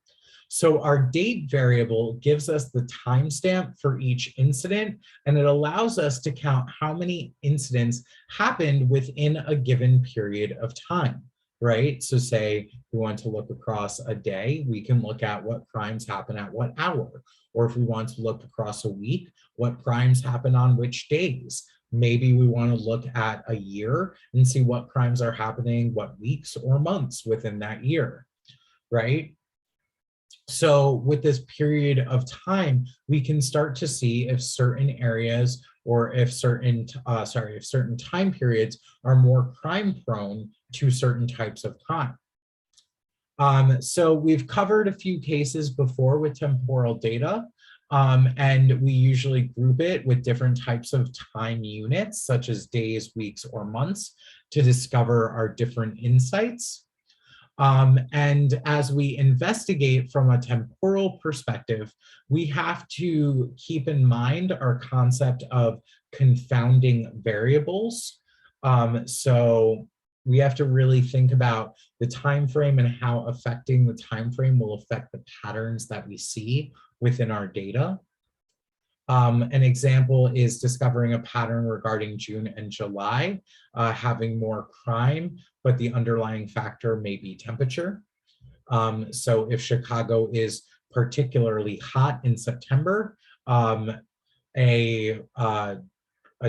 So our date variable gives us the timestamp for each incident, and it allows us to count how many incidents happened within a given period of time, right? So say we want to look across a day, we can look at what crimes happen at what hour. Or if we want to look across a week, what crimes happen on which days. Maybe we want to look at a year and see what crimes are happening, what weeks or months within that year, right? So with this period of time, we can start to see if certain areas or if certain time periods are more crime prone to certain types of crime. So we've covered a few cases before with temporal data, and we usually group it with different types of time units, such as days, weeks, or months, to discover our different insights. And as we investigate from a temporal perspective, we have to keep in mind our concept of confounding variables. So we have to really think about the time frame and how affecting the time frame will affect the patterns that we see within our data. An example is discovering a pattern regarding June and July, having more crime, but the underlying factor may be temperature. So if Chicago is particularly hot in September, a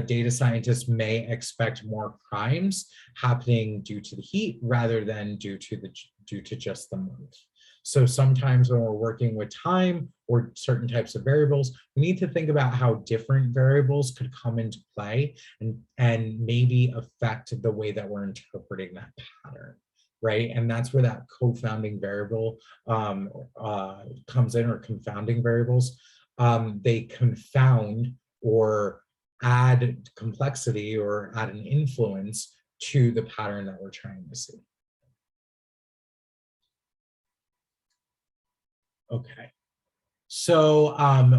data scientist may expect more crimes happening due to the heat rather than due to just the month. So sometimes when we're working with time or certain types of variables, we need to think about how different variables could come into play and maybe affect the way that we're interpreting that pattern, right? And that's where that confounding variable comes in, or confounding variables. They confound or add complexity or add an influence to the pattern that we're trying to see. Okay, so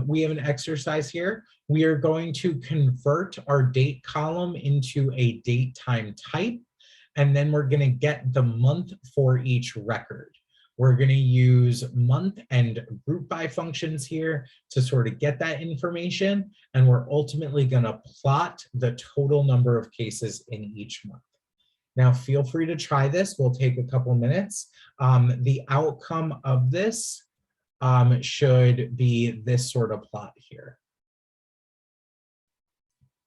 we have an exercise here. We are going to convert our date column into a date time type, and then we're going to get the month for each record. We're going to use month and group by functions here to sort of get that information, and we're ultimately going to plot the total number of cases in each month. Now, feel free to try this. We'll take a couple minutes. The outcome of this should be this sort of plot here.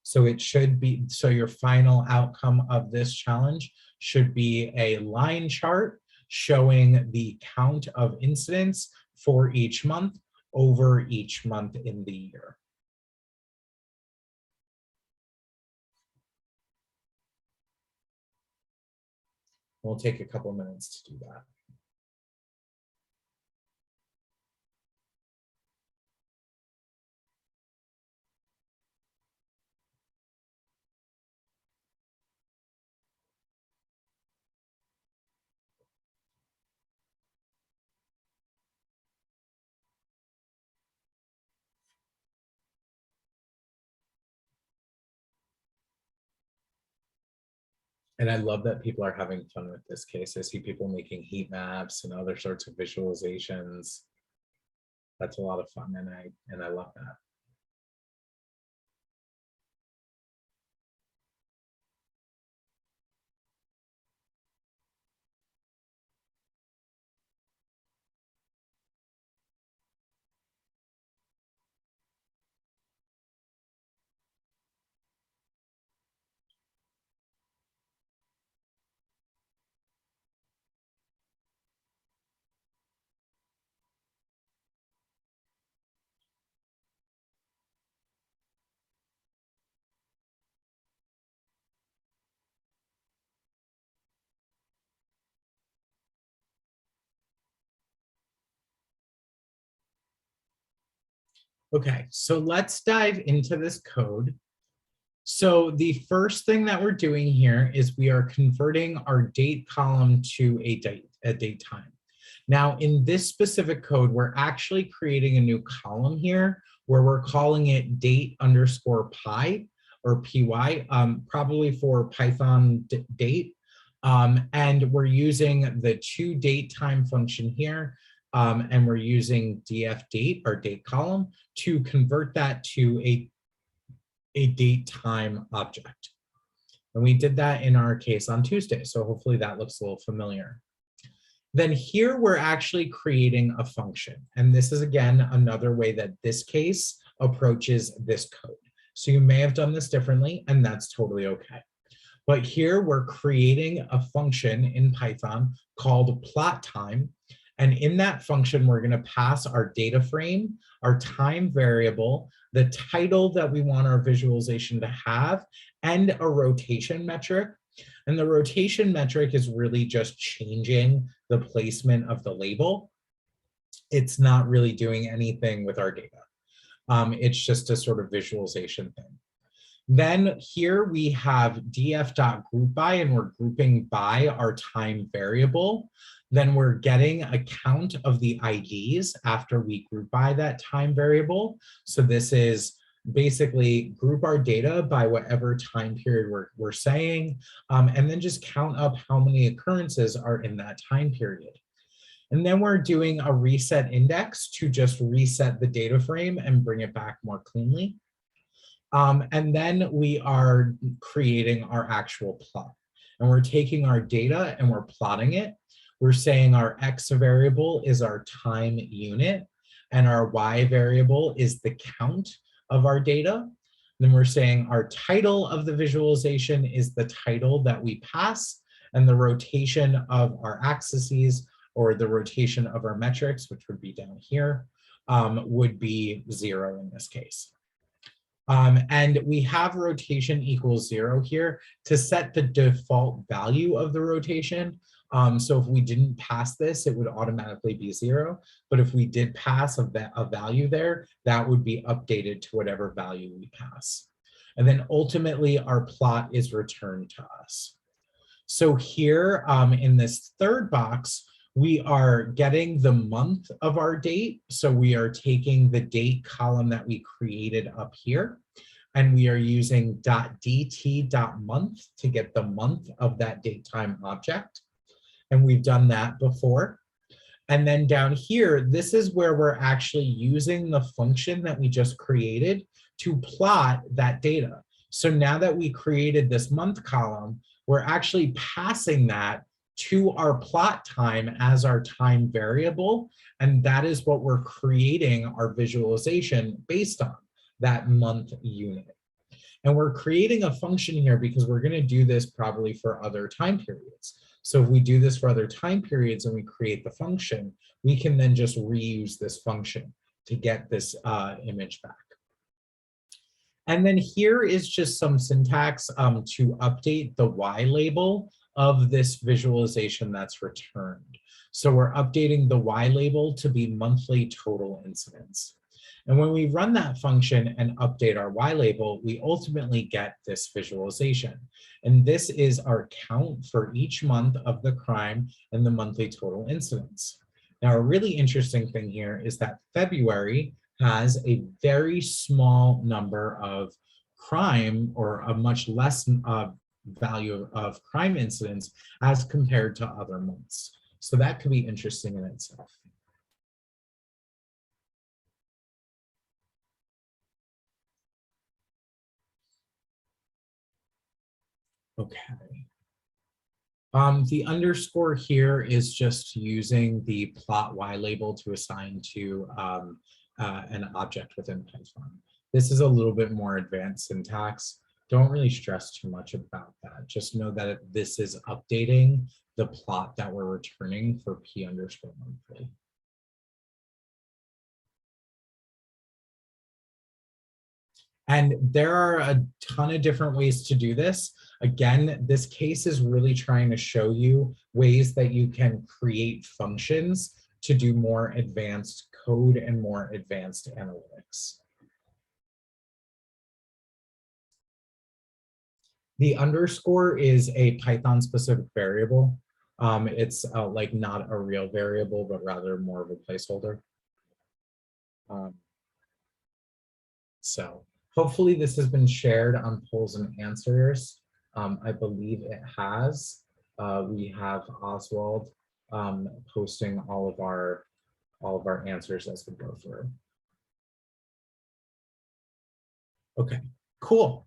So it should be, so your final outcome of this challenge should be a line chart showing the count of incidents for each month over each month in the year. We'll take a couple minutes to do that. And I love that people are having fun with this case. I see people making heat maps and other sorts of visualizations. That's a lot of fun, and I love that. Okay, so let's dive into this code. So the first thing that we're doing here is we are converting our date column to a date time. Now, in this specific code, we're actually creating a new column here where we're calling it date_pi or py, probably for Python date. And we're using the toDateTime function here, and we're using dfDate, our date column, to convert that to a date time object. And we did that in our case on Tuesday, so hopefully that looks a little familiar. Then here we're actually creating a function. And this is, again, another way that this case approaches this code. So you may have done this differently, and that's totally okay. But here we're creating a function in Python called plot time. And in that function, we're going to pass our data frame, our time variable, the title that we want our visualization to have, and a rotation metric. And the rotation metric is really just changing the placement of the label. It's not really doing anything with our data. It's just a sort of visualization thing. Then here we have df.groupBy, and we're grouping by our time variable. Then we're getting a count of the IDs after we group by that time variable. So this is basically group our data by whatever time period we're saying, and then just count up how many occurrences are in that time period. And then we're doing a reset index to just reset the data frame and bring it back more cleanly. And then we are creating our actual plot. And we're taking our data and we're plotting it. We're saying our X variable is our time unit and our Y variable is the count of our data. Then we're saying our title of the visualization is the title that we pass, and the rotation of our axes, or the rotation of our metrics, which would be down here, would be 0 in this case. And we have rotation equals 0 here to set the default value of the rotation. So if we didn't pass this, it would automatically be 0. But if we did pass a value there, that would be updated to whatever value we pass. And then ultimately, our plot is returned to us. So here in this third box, we are getting the month of our date. So we are taking the date column that we created up here, and we are using .dt.month to get the month of that date time object. And we've done that before. And then down here, this is where we're actually using the function that we just created to plot that data. So now that we created this month column, we're actually passing that to our plot time as our time variable. And that is what we're creating our visualization based on, that month unit. And we're creating a function here because we're going to do this probably for other time periods. So if we do this for other time periods and we create the function, we can then just reuse this function to get this image back. And then here is just some syntax to update the Y label of this visualization that's returned. So we're updating the Y label to be monthly total incidence. And when we run that function and update our Y label, we ultimately get this visualization. And this is our count for each month of the crime and the monthly total incidence. Now, a really interesting thing here is that February has a very small number of crime, or a much less value of crime incidents as compared to other months. So that could be interesting in itself. Okay. The underscore here is just using the plot Y label to assign to an object within Python. This is a little bit more advanced syntax. Don't really stress too much about that. Just know that this is updating the plot that we're returning for P underscore monthly. And there are a ton of different ways to do this. Again, this case is really trying to show you ways that you can create functions to do more advanced code and more advanced analytics. The underscore is a Python specific variable. It's like not a real variable, but rather more of a placeholder. So hopefully this has been shared on polls and answers. I believe it has. We have Oswald posting all of our answers as we go through. Okay, cool.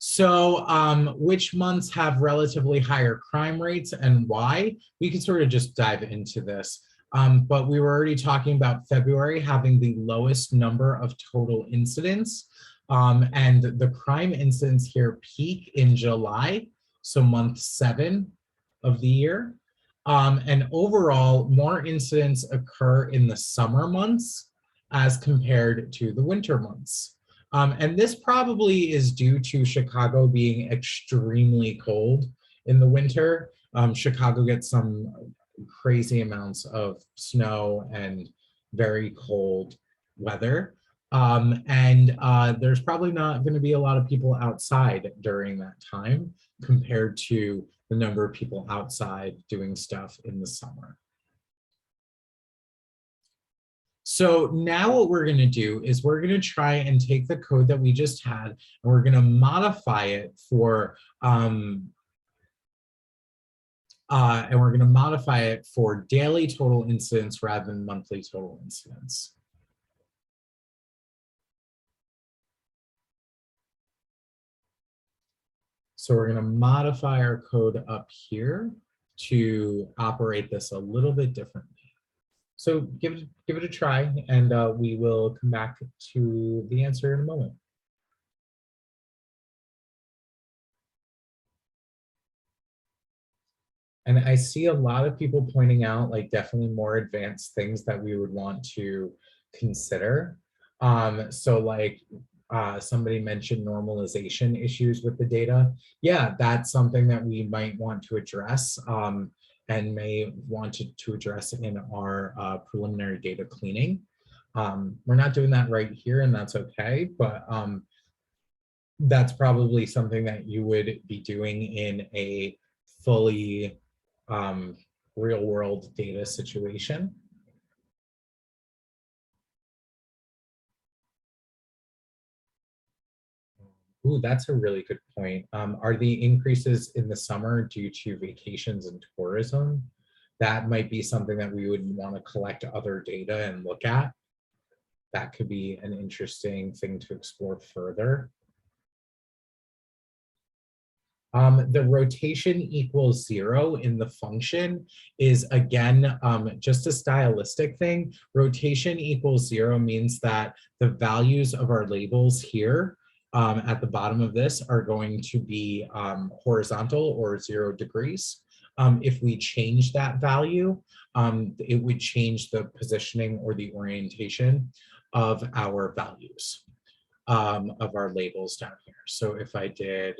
So which months have relatively higher crime rates and why? We can sort of just dive into this. But we were already talking about February having the lowest number of total incidents. And the crime incidents here peak in July, so month 7 of the year. And overall, more incidents occur in the summer months as compared to the winter months. And this probably is due to Chicago being extremely cold in the winter. Chicago gets some crazy amounts of snow and very cold weather. And there's probably not going to be a lot of people outside during that time compared to the number of people outside doing stuff in the summer. So now what we're going to do is we're going to try and take the code that we just had and we're going to modify it for daily total incidents rather than monthly total incidents. So we're going to modify our code up here to operate this a little bit differently. So give it a try, and we will come back to the answer in a moment. And I see a lot of people pointing out like definitely more advanced things that we would want to consider. So like somebody mentioned normalization issues with the data. Yeah, that's something that we might want to address and may want to address in our preliminary data cleaning. We're not doing that right here, and that's okay, but that's probably something that you would be doing in a fully real world data situation. Ooh, that's a really good point. Are the increases in the summer due to vacations and tourism? That might be something that we would want to collect other data and look at. That could be an interesting thing to explore further. The rotation equals 0 in the function is, again, just a stylistic thing. Rotation equals 0 means that the values of our labels here at the bottom of this are going to be horizontal or 0 degrees. If we change that value, it would change the positioning or the orientation of our values of our labels down here. So if I did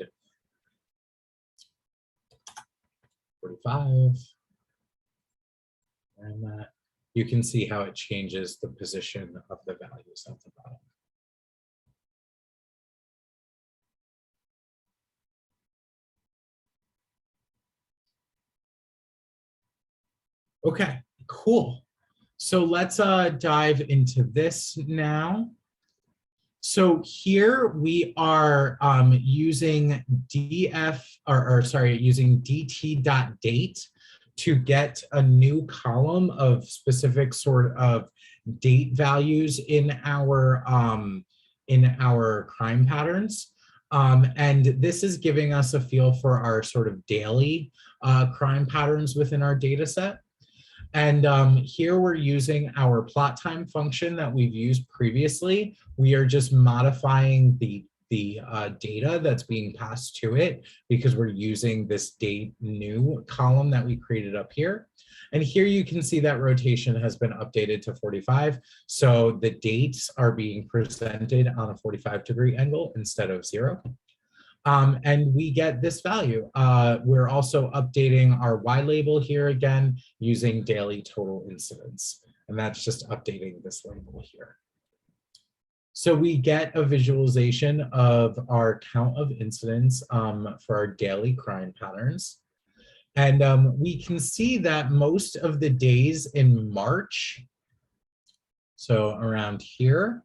45, and that, you can see how it changes the position of the values at the bottom. Okay, cool. So let's dive into this now. So here we are using using dt.date to get a new column of specific sort of date values in our crime patterns. And this is giving us a feel for our sort of daily crime patterns within our data set. And here we're using our plot time function that we've used previously. We are just modifying the data that's being passed to it because we're using this date new column that we created up here. And here you can see that rotation has been updated to 45. So the dates are being presented on a 45-degree angle instead of 0. And we get this value. We're also updating our Y label here again using daily total incidents. And that's just updating this label here. So we get a visualization of our count of incidents for our daily crime patterns. And we can see that most of the days in March, so around here,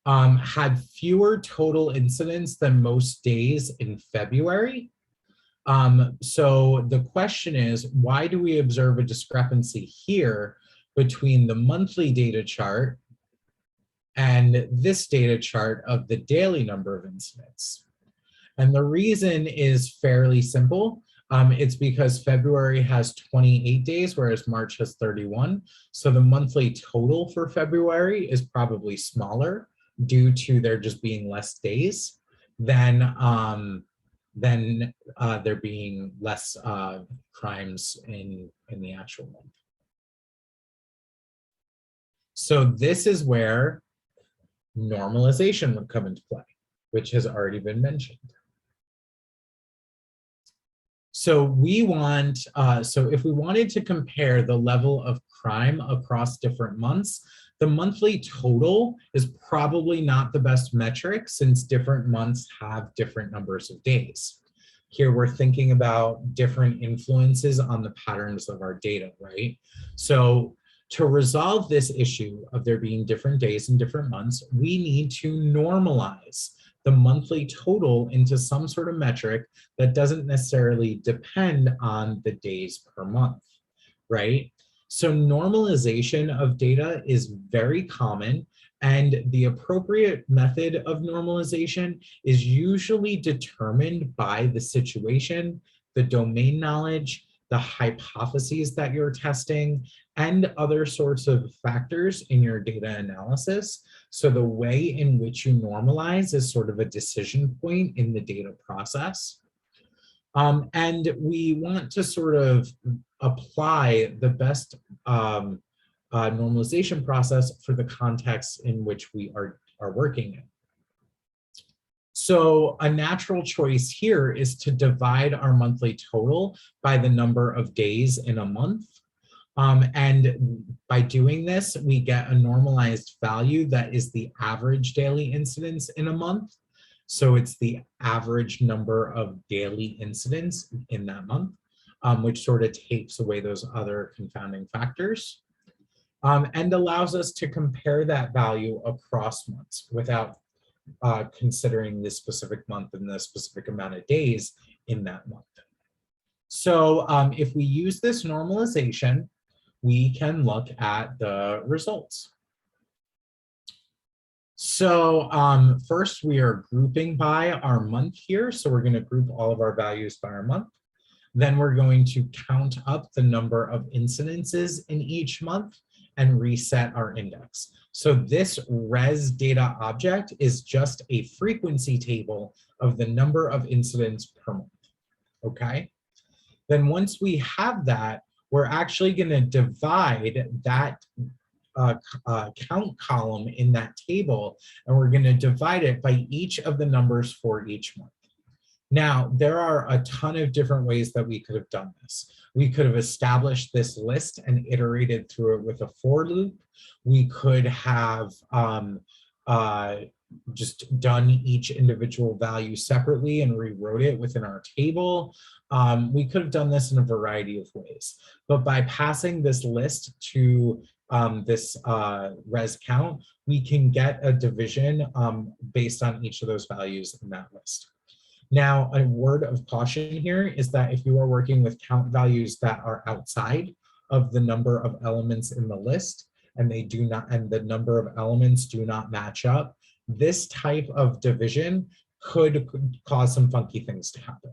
had fewer total incidents than most days in February. So the question is, why do we observe a discrepancy here between the monthly data chart and this data chart of the daily number of incidents? And the reason is fairly simple. It's because February has 28 days, whereas March has 31. So the monthly total for February is probably smaller due to there just being less days than there being less crimes in the actual month. So this is where normalization would come into play, which has already been mentioned. So we want, so if we wanted to compare the level of crime across different months, the monthly total is probably not the best metric since different months have different numbers of days. Here we're thinking about different influences on the patterns of our data, right? So To resolve this issue of there being different days and different months, we need to normalize the monthly total into some sort of metric that doesn't necessarily depend on the days per month, right? So normalization of data is very common, and the appropriate method of normalization is usually determined by the situation, the domain knowledge, the hypotheses that you're testing, and other sorts of factors in your data analysis. So the way in which you normalize is sort of a decision point in the data process. And we want to sort of apply the best normalization process for the context in which we are working in. So a natural choice here is to divide our monthly total by the number of days in a month. And by doing this, we get a normalized value that is the average daily incidence in a month. So it's the average number of daily incidents in that month, which sort of takes away those other confounding factors, and allows us to compare that value across months without considering this specific month and the specific amount of days in that month. So if we use this normalization, we can look at the results. So first we are grouping by our month here. So we're going to group all of our values by our month. Then we're going to count up the number of incidences in each month and reset our index. So this res data object is just a frequency table of the number of incidents per month, okay? Then once we have that, we're actually going to divide that count column in that table, and we're going to divide it by each of the numbers for each month. Now, there are a ton of different ways that we could have done this. We could have established this list and iterated through it with a for loop. We could have just done each individual value separately and rewrote it within our table. We could have done this in a variety of ways. But by passing this list to this res count, we can get a division based on each of those values in that list. Now, a word of caution here is that if you are working with count values that are outside of the number of elements in the list, and they do not, and the number of elements do not match up, this type of division could cause some funky things to happen.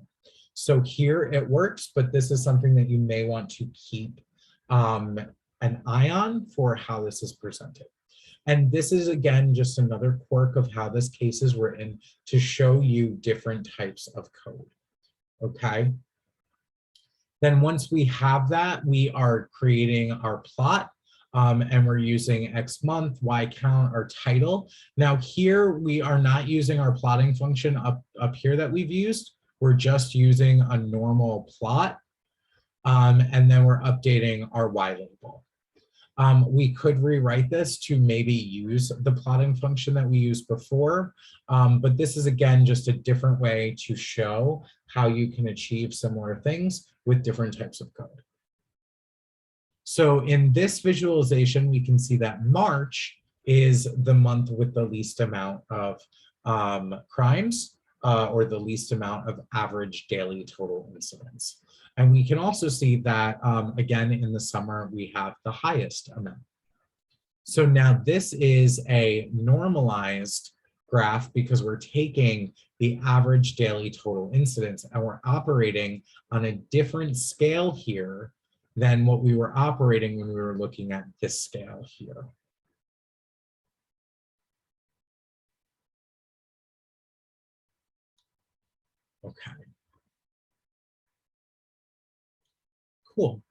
So here it works, but this is something that you may want to keep an eye on for how this is presented. And this is, again, just another quirk of how this case is written to show you different types of code, okay? Then once we have that, we are creating our plot, and we're using X month, Y count, our title. Now here, we are not using our plotting function up here that we've used. We're just using a normal plot, and then we're updating our Y label. We could rewrite this to maybe use the plotting function that we used before, but this is, again, just a different way to show how you can achieve similar things with different types of code. So in this visualization, we can see that March is the month with the least amount of crimes, or the least amount of average daily total incidents. And we can also see that, again, in the summer, we have the highest amount. So now this is a normalized graph because we're taking the average daily total incidence and we're operating on a different scale here than what we were operating when we were looking at this scale here. Okay. Cool.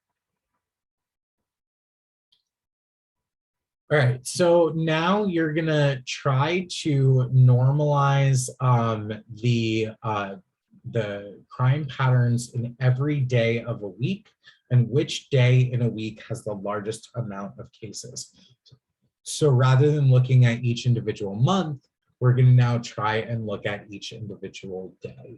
All right, so now you're gonna try to normalize the crime patterns in every day of a week and which day in a week has the largest amount of cases. So rather than looking at each individual month, we're gonna now try and look at each individual day.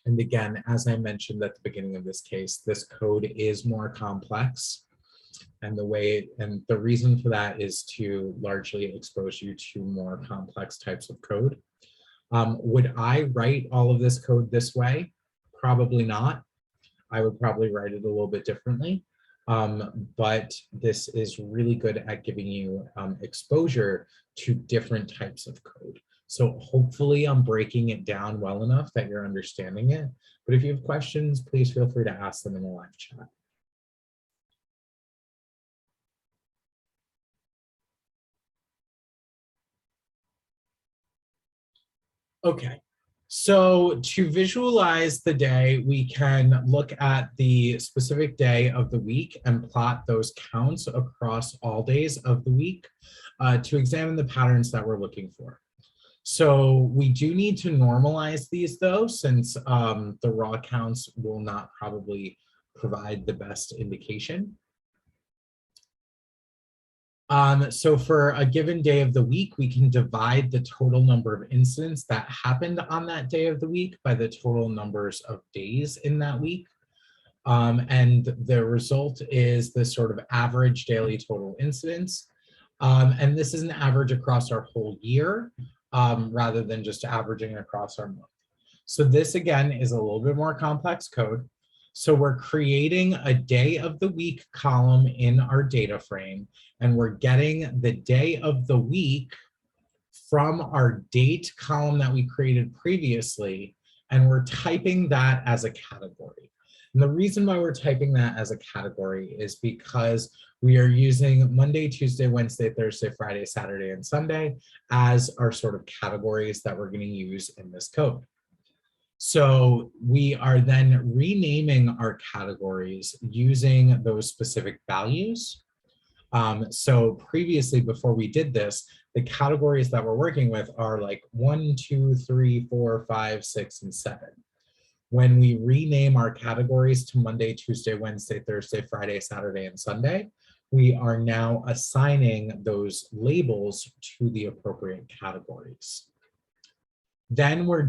And again, as I mentioned at the beginning of this case, this code is more complex. And the reason for that is to largely expose you to more complex types of code. Would I write all of this code this way? Probably not. I would probably write it a little bit differently. But this is really good at giving you exposure to different types of code. So hopefully I'm breaking it down well enough that you're understanding it. But if you have questions, please feel free to ask them in the live chat. Okay, so to visualize the day, we can look at the specific day of the week and plot those counts across all days of the week to examine the patterns that we're looking for. So we do need to normalize these though, since the raw counts will not probably provide the best indication. So for a given day of the week, we can divide the total number of incidents that happened on that day of the week by the total numbers of days in that week. And the result is this sort of average daily total incidents. And this is an average across our whole year, rather than just averaging across our month. So this again is a little bit more complex code. So we're creating a day of the week column in our data frame, and we're getting the day of the week from our date column that we created previously, and we're typing that as a category. And the reason why we're typing that as a category is because we are using Monday, Tuesday, Wednesday, Thursday, Friday, Saturday, and Sunday as our sort of categories that we're going to use in this code. So we are then renaming our categories using those specific values. So previously, before we did this, the categories that we're working with are like 1, 2, 3, 4, 5, 6, and 7. When we rename our categories to Monday, Tuesday, Wednesday, Thursday, Friday, Saturday, and Sunday, we are now assigning those labels to the appropriate categories. Then we're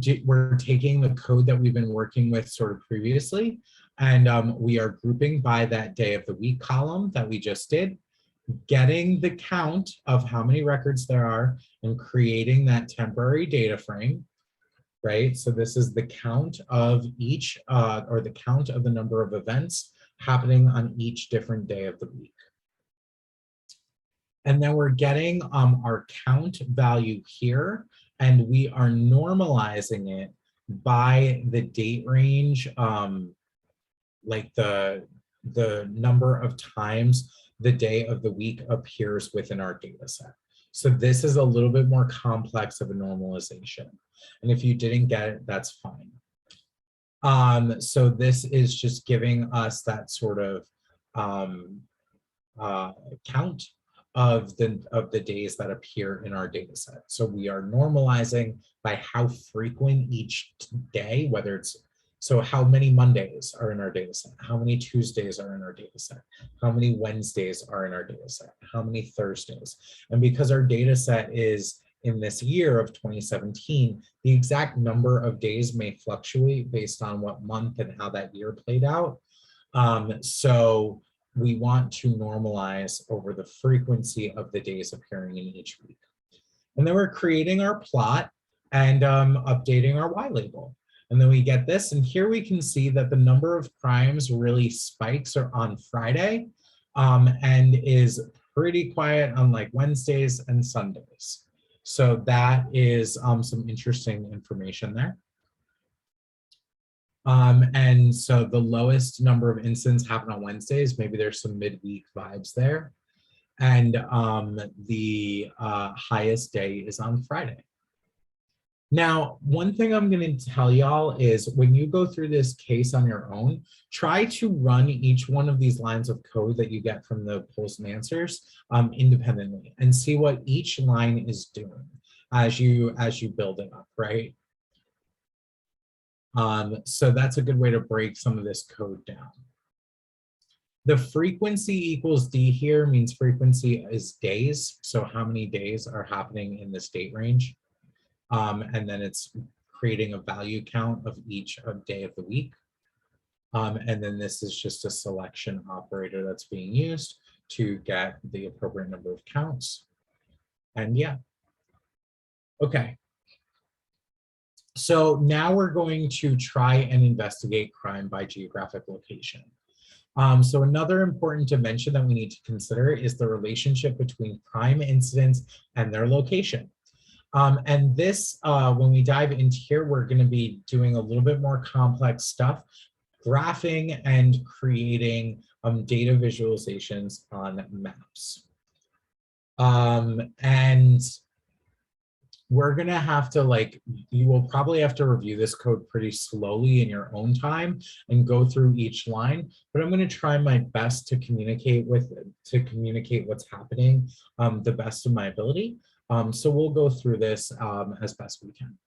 taking the code that we've been working with sort of previously, and we are grouping by that day of the week column that we just did, getting the count of how many records there are and creating that temporary data frame, right? So this is the count of each, or the count of the number of events happening on each different day of the week. And then we're getting our count value here, and we are normalizing it by the date range, like the number of times the day of the week appears within our data set. So this is a little bit more complex of a normalization. And if you didn't get it, that's fine. So this is just giving us that sort of count of the days that appear in our data set. So we are normalizing by how frequent each day, whether it's, so how many Mondays are in our data set, how many Tuesdays are in our data set, how many Wednesdays are in our data set, how many Thursdays. And because our data set is in this year of 2017, the exact number of days may fluctuate based on what month and how that year played out. So we want to normalize over the frequency of the days appearing in each week. And then we're creating our plot and updating our Y label. And then we get this, and here we can see that the number of crimes really spikes on Friday and is pretty quiet on like Wednesdays and Sundays. So that is some interesting information there. And so the lowest number of incidents happen on Wednesdays. Maybe there's some midweek vibes there. And the highest day is on Friday. Now, one thing I'm going to tell y'all is when you go through this case on your own, try to run each one of these lines of code that you get from the polls and answers independently and see what each line is doing as you build it up, right? So that's a good way to break some of this code down. The frequency equals D here means frequency is days. So how many days are happening in this date range? And then it's creating a value count of each day of the week. And then this is just a selection operator that's being used to get the appropriate number of counts. And yeah, okay. So now we're going to try and investigate crime by geographic location. So another important dimension that we need to consider is the relationship between crime incidents and their location. And this, when we dive into here, we're going to be doing a little bit more complex stuff, graphing and creating data visualizations on maps. And we're going to have to you will probably have to review this code pretty slowly in your own time and go through each line, but I'm going to try my best to communicate what's happening the best of my ability. So we'll go through this as best we can.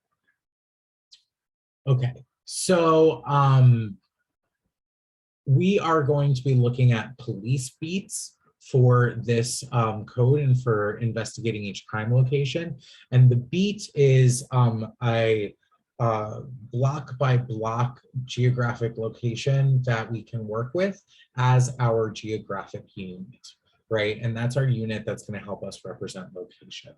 Okay, so we are going to be looking at police beats for this code and for investigating each crime location. And the beat is a block by block geographic location that we can work with as our geographic unit, right? And that's our unit that's going to help us represent location.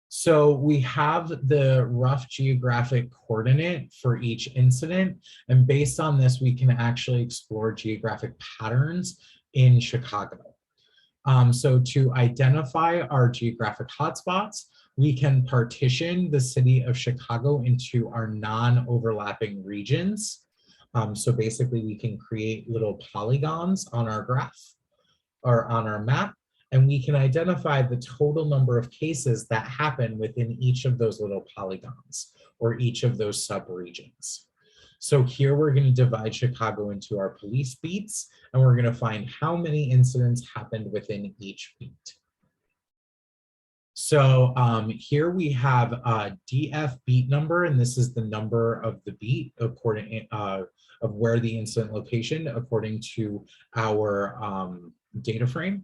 So we have the rough geographic coordinate for each incident, and based on this, we can actually explore geographic patterns in Chicago. So to identify our geographic hotspots, we can partition the city of Chicago into our non-overlapping regions. So basically, we can create little polygons on our graph or on our map, and we can identify the total number of cases that happen within each of those little polygons or each of those subregions. So here we're going to divide Chicago into our police beats, and we're going to find how many incidents happened within each beat. So here we have a DF beat number, and this is the number of the beat according of where the incident location according to our data frame.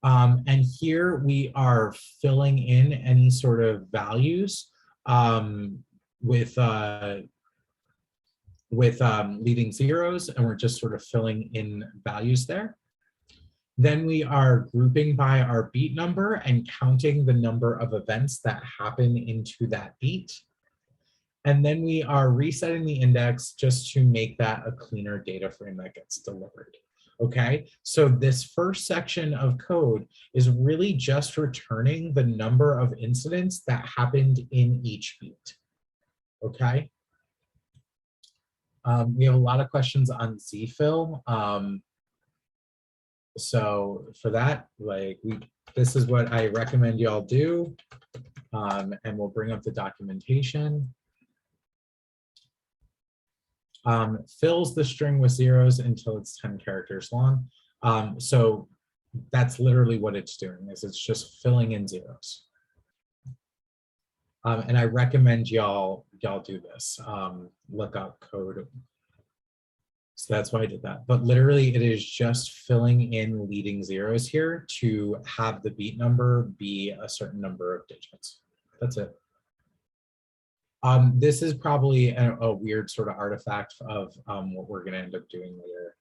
And here we are filling in any sort of values with leading zeros, and we're just sort of filling in values there. Then we are grouping by our beat number and counting the number of events that happen into that beat. And then we are resetting the index just to make that a cleaner data frame that gets delivered. Okay, so this first section of code is really just returning the number of incidents that happened in each beat. Okay. We have a lot of questions on zfill. So for that, this is what I recommend y'all do, and we'll bring up the documentation. Fills the string with zeros until it's 10 characters long. So that's literally what it's doing, is it's just filling in zeros. And I recommend y'all do this. Look up code. So that's why I did that. But literally, it is just filling in leading zeros here to have the beat number be a certain number of digits. That's it. This is probably a weird sort of artifact of what we're going to end up doing later.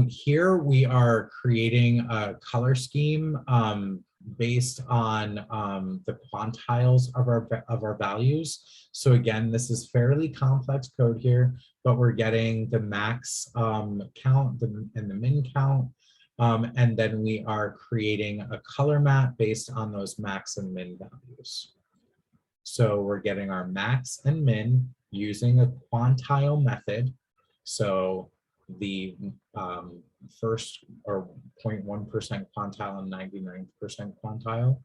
Here we are creating a color scheme based on the quantiles of our values. So again, this is fairly complex code here, but we're getting the max count and the min count. And then we are creating a color map based on those max and min values. So we're getting our max and min using a quantile method. So the first or 0.1% quantile and 99% quantile.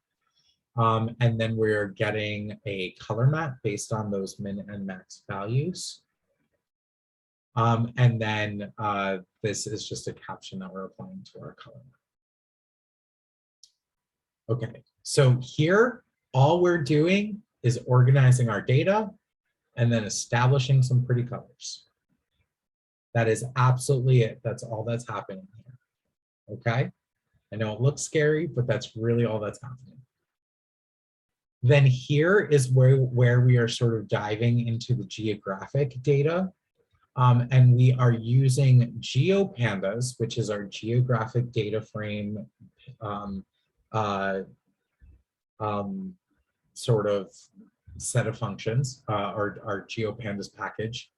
And then we're getting a color map based on those min and max values. And then this is just a caption that we're applying to our color map. Okay, so here, all we're doing is organizing our data and then establishing some pretty colors. That is absolutely it. That's all that's happening here. Okay? I know it looks scary, but that's really all that's happening. Then here is where we are sort of diving into the geographic data. And we are using GeoPandas, which is our geographic data frame um, uh, sort of set of functions, our GeoPandas package.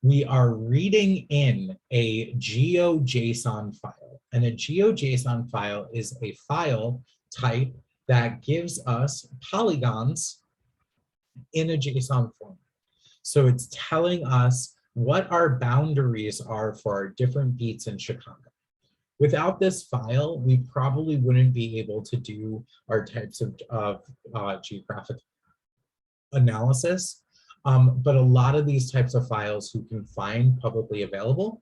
We are reading in a GeoJSON file. And a GeoJSON file is a file type that gives us polygons in a JSON format. So it's telling us what our boundaries are for our different beats in Chicago. Without this file, we probably wouldn't be able to do our types of geographic analysis. But a lot of these types of files you can find publicly available,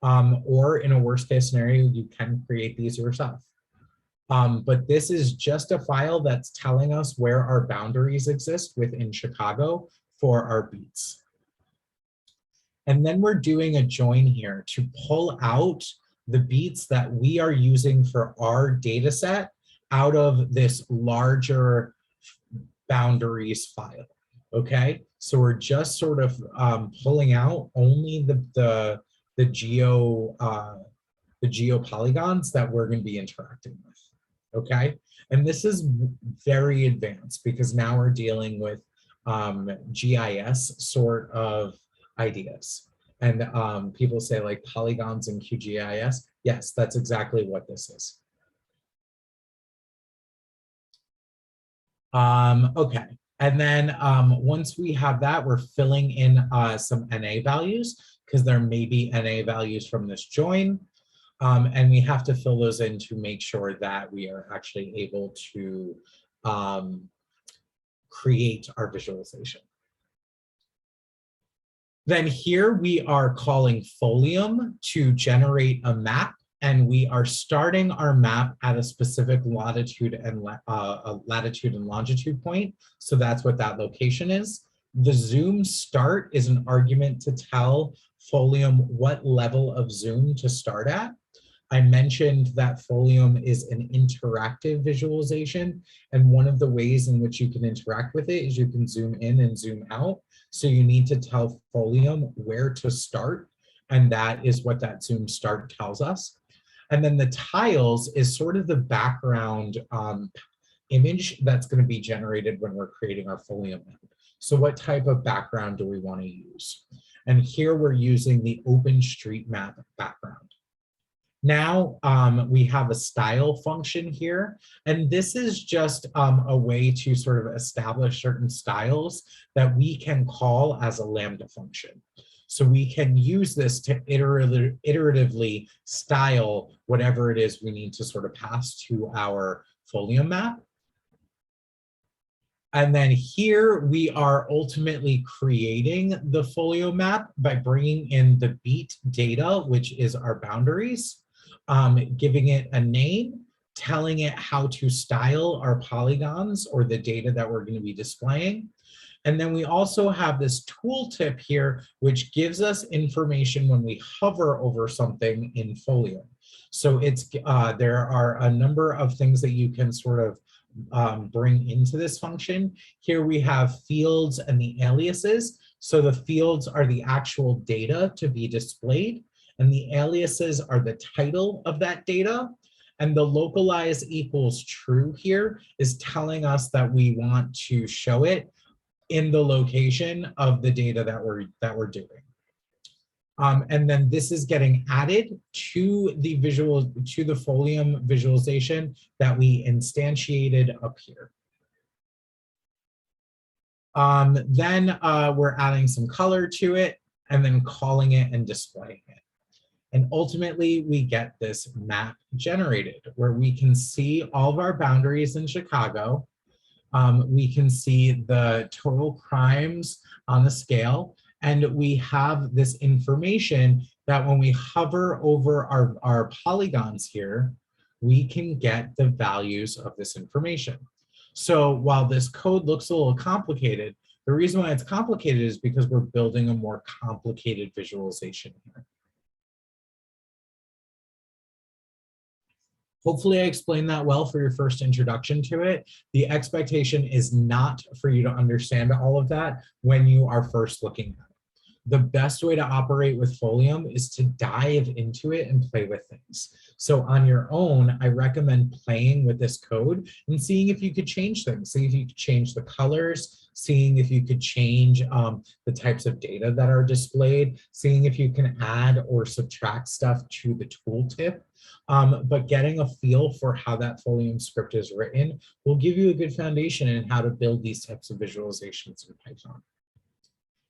or in a worst case scenario, you can create these yourself. But this is just a file that's telling us where our boundaries exist within Chicago for our beats. And then we're doing a join here to pull out the beats that we are using for our data set out of this larger boundaries file, okay? So we're just sort of pulling out only the geo polygons that we're going to be interacting with, okay? And this is very advanced because now we're dealing with GIS sort of ideas. And people say like polygons in QGIS. Yes, that's exactly what this is. Okay, and then once we have that, we're filling in some NA values because there may be NA values from this join. And we have to fill those in to make sure that we are actually able to create our visualization. Then here we are calling Folium to generate a map, and we are starting our map at a specific latitude and longitude point. So that's what that location is. The zoom start is an argument to tell Folium what level of zoom to start at. I mentioned that Folium is an interactive visualization, and one of the ways in which you can interact with it is you can zoom in and zoom out. So you need to tell Folium where to start, and that is what that zoom start tells us. And then the tiles is sort of the background image that's going to be generated when we're creating our Folium map. So what type of background do we want to use? And here we're using the OpenStreetMap background. Now we have a style function here, and this is just a way to sort of establish certain styles that we can call as a Lambda function. So we can use this to iteratively style whatever it is we need to sort of pass to our Folium map. And then here we are ultimately creating the Folio map by bringing in the beat data, which is our boundaries. Giving it a name, telling it how to style our polygons or the data that we're going to be displaying. And then we also have this tooltip here, which gives us information when we hover over something in Folio. So it's there are a number of things that you can sort of bring into this function. Here we have fields and the aliases. So the fields are the actual data to be displayed, and the aliases are the title of that data. And the localize equals true here is telling us that we want to show it in the location of the data that we're doing. And then this is getting added to the Folium visualization that we instantiated up here. Then we're adding some color to it and then calling it and displaying it. And ultimately, we get this map generated where we can see all of our boundaries in Chicago. We can see the total crimes on the scale. And we have this information that when we hover over our polygons here, we can get the values of this information. So while this code looks a little complicated, the reason why it's complicated is because we're building a more complicated visualization here. Hopefully I explained that well for your first introduction to it. The expectation is not for you to understand all of that when you are first looking at it. The best way to operate with Folium is to dive into it and play with things. So on your own, I recommend playing with this code and seeing if you could change things, seeing if you could change the colors, seeing if you could change the types of data that are displayed, seeing if you can add or subtract stuff to the tooltip. But getting a feel for how that Folium script is written will give you a good foundation in how to build these types of visualizations in Python.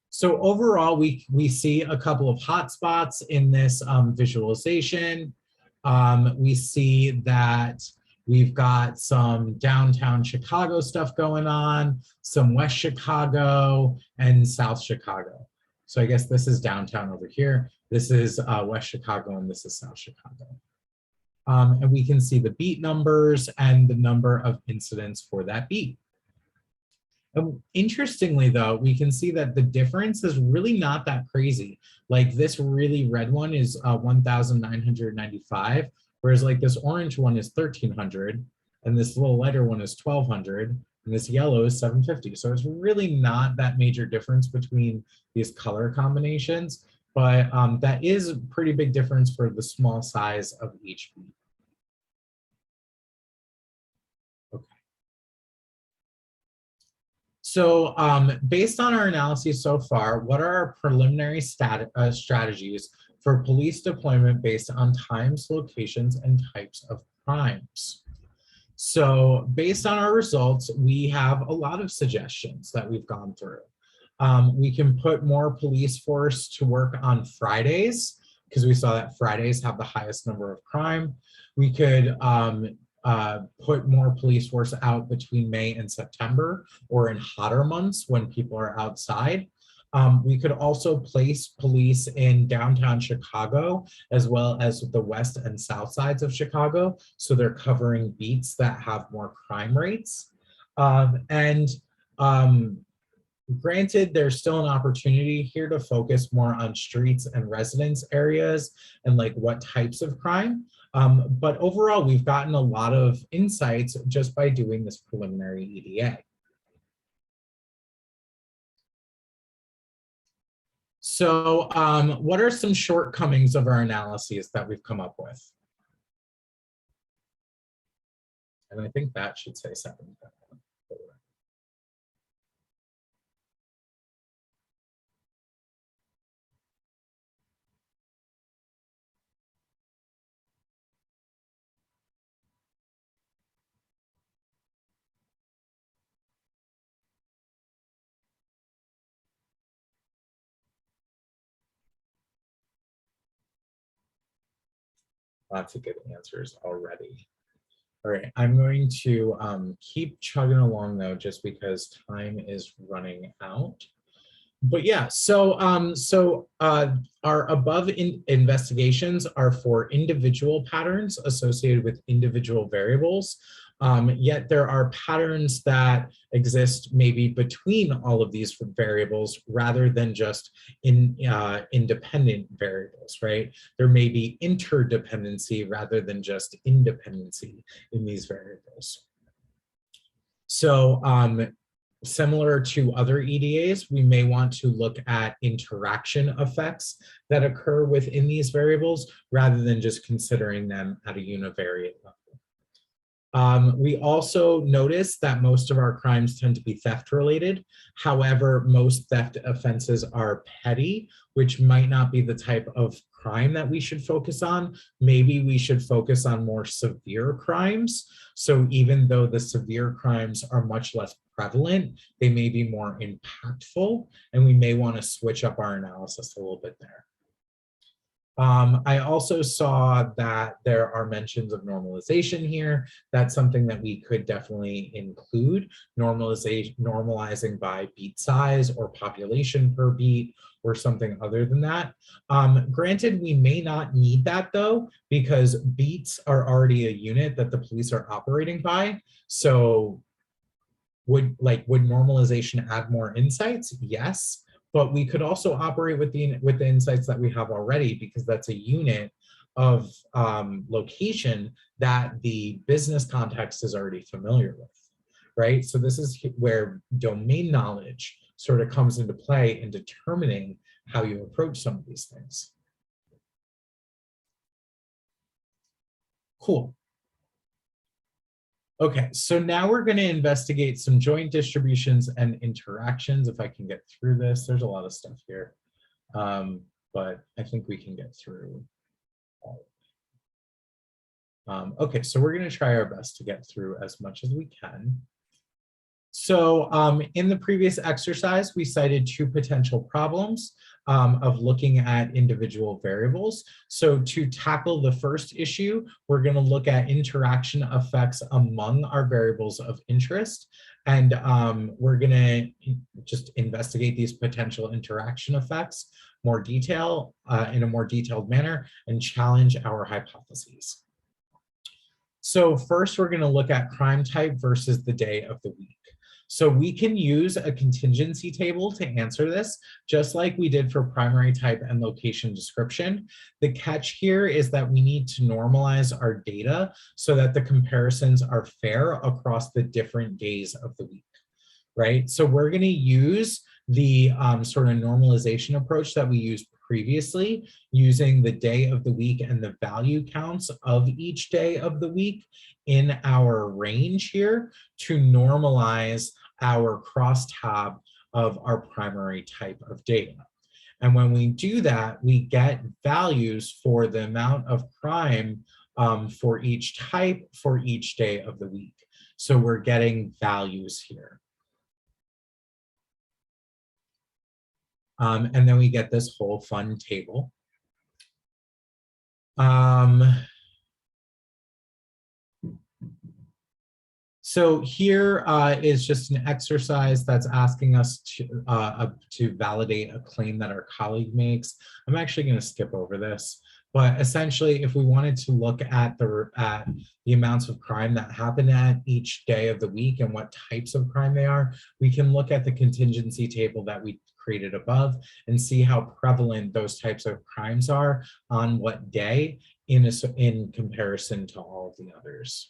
So overall, we see a couple of hotspots in this visualization. We see that we've got some downtown Chicago stuff going on, some West Chicago and South Chicago. So I guess this is downtown over here. This is West Chicago and this is South Chicago. And we can see the beat numbers and the number of incidents for that beat. Interestingly, though, we can see that the difference is really not that crazy. Like this really red one is 1,995, whereas like this orange one is 1,300, and this little lighter one is 1,200, and this yellow is 750. So it's really not that major difference between these color combinations, but that is a pretty big difference for the small size of each beat. So based on our analysis so far, what are our preliminary strategies for police deployment based on times, locations, and types of crimes? So based on our results, we have a lot of suggestions that we've gone through. We can put more police force to work on Fridays, because we saw that Fridays have the highest number of crime. We could put more police force out between May and September, or in hotter months when people are outside. We could also place police in downtown Chicago, as well as the west and south sides of Chicago, so they're covering beats that have more crime rates. Granted, there's still an opportunity here to focus more on streets and residence areas and like what types of crime. But overall, we've gotten a lot of insights just by doing this preliminary EDA. So what are some shortcomings of our analyses that we've come up with? And I think that should say 7. Lots of good answers already. All right, I'm going to keep chugging along though, just because time is running out. But yeah, so our above investigations are for individual patterns associated with individual variables. Yet there are patterns that exist maybe between all of these variables rather than just independent variables, right? There may be interdependency rather than just independency in these variables. So similar to other EDAs, we may want to look at interaction effects that occur within these variables rather than just considering them at a univariate level. We also notice that most of our crimes tend to be theft related. However, most theft offenses are petty, which might not be the type of crime that we should focus on. Maybe we should focus on more severe crimes. So even though the severe crimes are much less prevalent, they may be more impactful, and we may want to switch up our analysis a little bit there. I also saw that there are mentions of normalization here. That's something that we could definitely include, normalizing by beat size or population per beat or something other than that. Granted, we may not need that though, because beats are already a unit that the police are operating by. So would normalization add more insights? Yes. But we could also operate with the insights that we have already, because that's a unit of location that the business context is already familiar with, right? So this is where domain knowledge sort of comes into play in determining how you approach some of these things. Cool. Okay, so now we're going to investigate some joint distributions and interactions. If I can get through this, there's a lot of stuff here, but I think we can get through all of it. Okay, so we're going to try our best to get through as much as we can. So in the previous exercise, we cited two potential problems of looking at individual variables. So to tackle the first issue, we're going to look at interaction effects among our variables of interest. And we're going to just investigate these potential interaction effects in a more detailed manner and challenge our hypotheses. So first, we're going to look at crime type versus the day of the week. So we can use a contingency table to answer this, just like we did for primary type and location description. The catch here is that we need to normalize our data so that the comparisons are fair across the different days of the week, right? So we're going to use the sort of normalization approach that we used previously, using the day of the week and the value counts of each day of the week in our range here to normalize our crosstab of our primary type of data. And when we do that, we get values for the amount of crime for each type for each day of the week. So we're getting values here. And then we get this whole fun table. So here is just an exercise that's asking us to validate a claim that our colleague makes. I'm actually going to skip over this, but essentially, if we wanted to look at the amounts of crime that happen at each day of the week and what types of crime they are, we can look at the contingency table that we created above and see how prevalent those types of crimes are on what day in comparison to all of the others.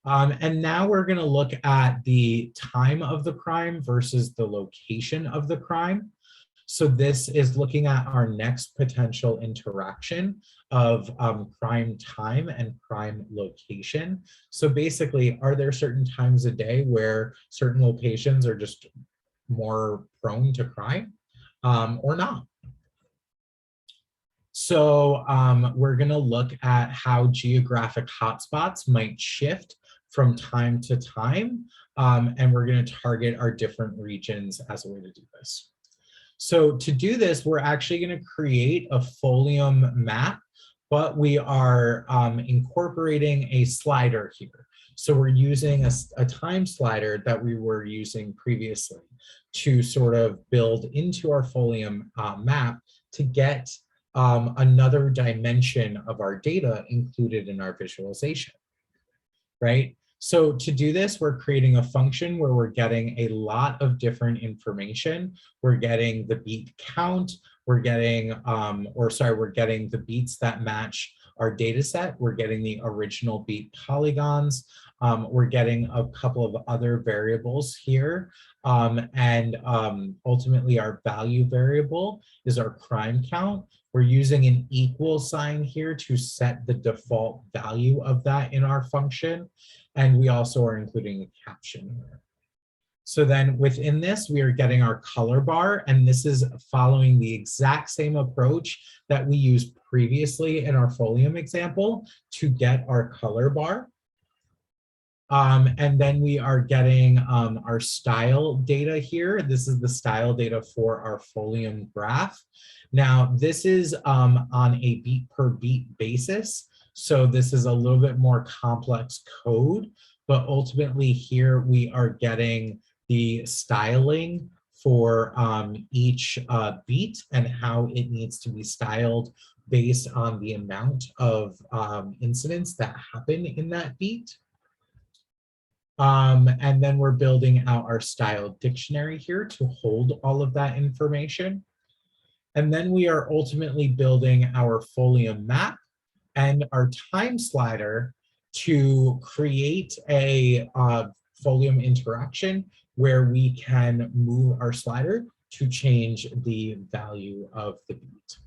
And now we're going to look at the time of the crime versus the location of the crime. So this is looking at our next potential interaction of crime time and crime location. So basically, are there certain times a day where certain locations are just more prone to crime or not? So we're going to look at how geographic hotspots might shift from time to time, and we're going to target our different regions as a way to do this. So to do this, we're actually going to create a folium map, but we are incorporating a slider here. So we're using a time slider that we were using previously to sort of build into our folium map to get another dimension of our data included in our visualization, right? So to do this, we're creating a function where we're getting a lot of different information. We're getting the beat count, we're getting, we're getting the beats that match our data set. We're getting the original beat polygons. We're getting a couple of other variables here. And ultimately our value variable is our crime count. We're using an equal sign here to set the default value of that in our function. And we also are including a caption here. So then within this, we are getting our color bar, and this is following the exact same approach that we used previously in our folium example to get our color bar. And then we are getting our style data here. This is the style data for our folium graph. Now, this is on a beat per beat basis. So this is a little bit more complex code, but ultimately here we are getting the styling for each beat and how it needs to be styled based on the amount of incidents that happen in that beat. And then we're building out our style dictionary here to hold all of that information. And then we are ultimately building our folium map and our time slider to create a folium interaction where we can move our slider to change the value of the beat.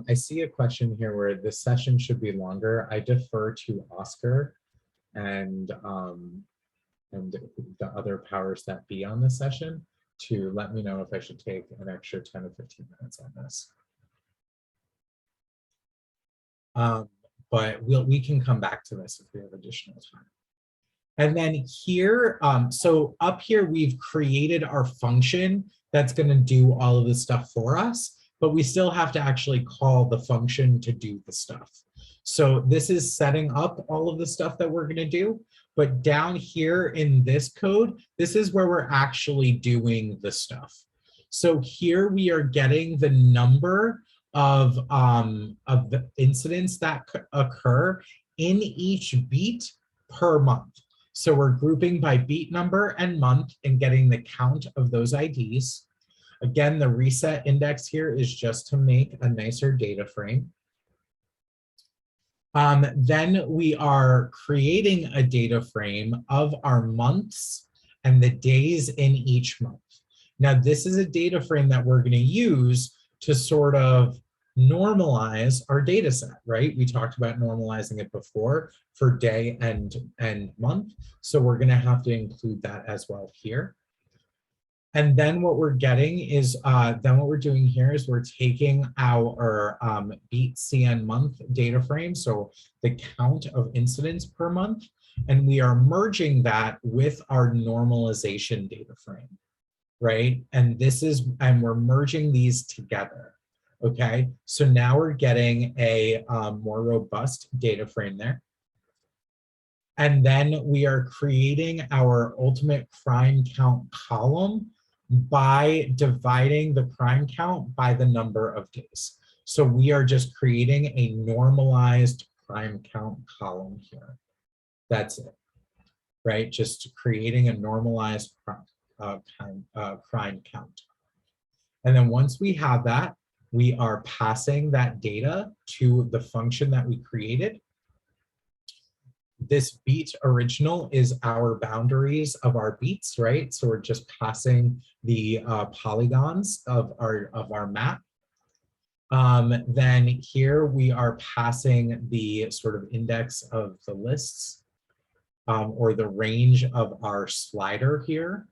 I see a question here where this session should be longer. I defer to Oscar and the other powers that be on this session to let me know if I should take an extra 10 or 15 minutes on this. But we can come back to this if we have additional time. And then here, so up here, we've created our function that's going to do all of this stuff for us, but we still have to actually call the function to do the stuff. So this is setting up all of the stuff that we're going to do. But down here in this code, this is where we're actually doing the stuff. So here we are getting the number of the incidents that occur in each beat per month. So we're grouping by beat number and month and getting the count of those IDs. Again, the reset index here is just to make a nicer data frame. Then we are creating a data frame of our months and the days in each month. Now, this is a data frame that we're going to use to sort of normalize our data set, right? We talked about normalizing it before for day and month. So we're going to have to include that as well here. And then what we're getting is, then what we're doing here is we're taking our beat CN month data frame, so the count of incidents per month, and we are merging that with our normalization data frame, right? And we're merging these together, okay? So now we're getting a more robust data frame there. And then we are creating our ultimate crime count column by dividing the crime count by the number of days. So we are just creating a normalized crime count column here. That's it, right? Just creating a normalized crime count. And then once we have that, we are passing that data to the function that we created. This beat original is our boundaries of our beats, right? So we're just passing the polygons of our map. Then here we are passing the sort of index of the lists or the range of our slider here.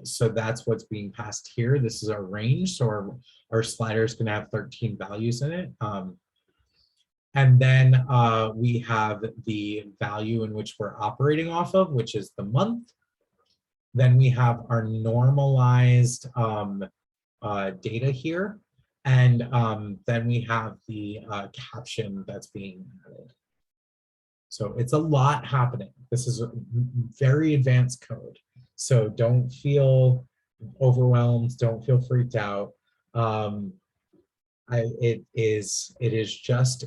So that's what's being passed here. This is our range. So our slider is going to have 13 values in it. And then we have the value in which we're operating off of, which is the month. Then we have our normalized data here. And then we have the caption that's being added. So it's a lot happening. This is a very advanced code. So don't feel overwhelmed, don't feel freaked out. It is just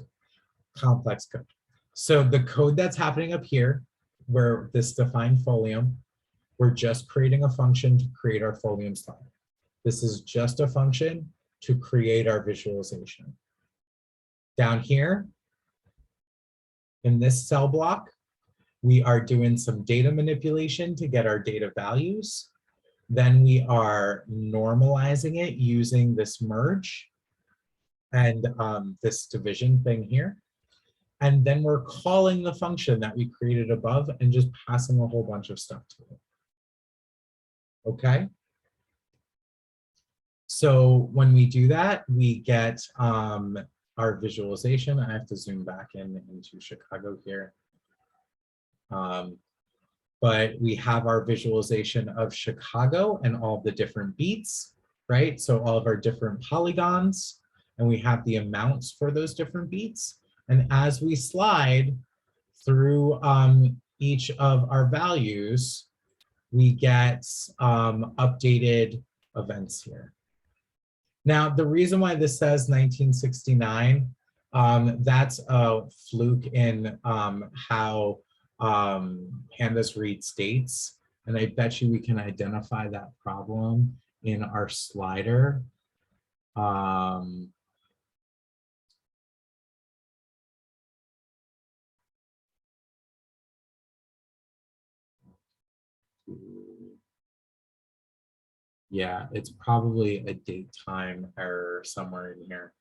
complex code. So the code that's happening up here, where this defined folium, we're just creating a function to create our folium slider. This is just a function to create our visualization. Down here, in this cell block, we are doing some data manipulation to get our data values. Then we are normalizing it using this merge and this division thing here. And then we're calling the function that we created above and just passing a whole bunch of stuff to it. Okay? So when we do that, we get our visualization. I have to zoom back into Chicago here. But we have our visualization of Chicago and all the different beats, right? So all of our different polygons, and we have the amounts for those different beats. And as we slide through each of our values, we get updated events here. Now, the reason why this says 1969, that's a fluke in how pandas read states. And I bet you we can identify that problem in our slider. Yeah, it's probably a date time error somewhere in here.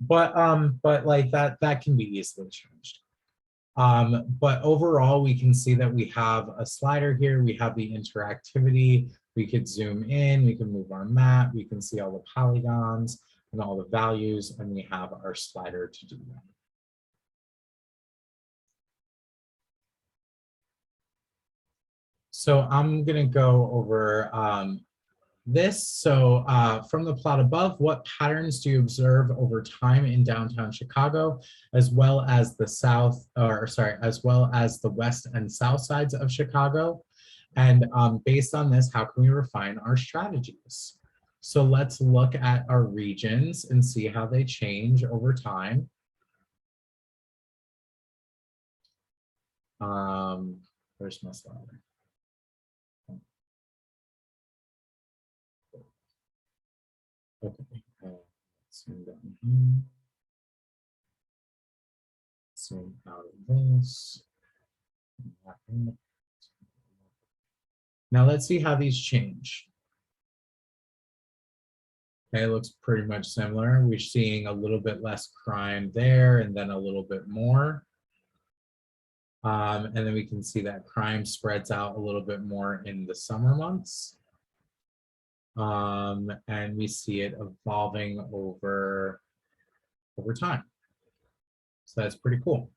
But like that can be easily changed. But overall, we can see that we have a slider here. We have the interactivity. We could zoom in, we can move our map, we can see all the polygons and all the values, and we have our slider to do that. So I'm gonna go over this. So from the plot above, what patterns do you observe over time in downtown Chicago, as well as the as well as the west and south sides of Chicago? And based on this, how can we refine our strategies? So let's look at our regions and see how they change over time. Where's my slider? Okay, zoom down here. Zoom out of this. Now let's see how these change. Okay, it looks pretty much similar. We're seeing a little bit less crime there and then a little bit more. And then we can see that crime spreads out a little bit more in the summer months. And we see it evolving over time. So that's pretty cool.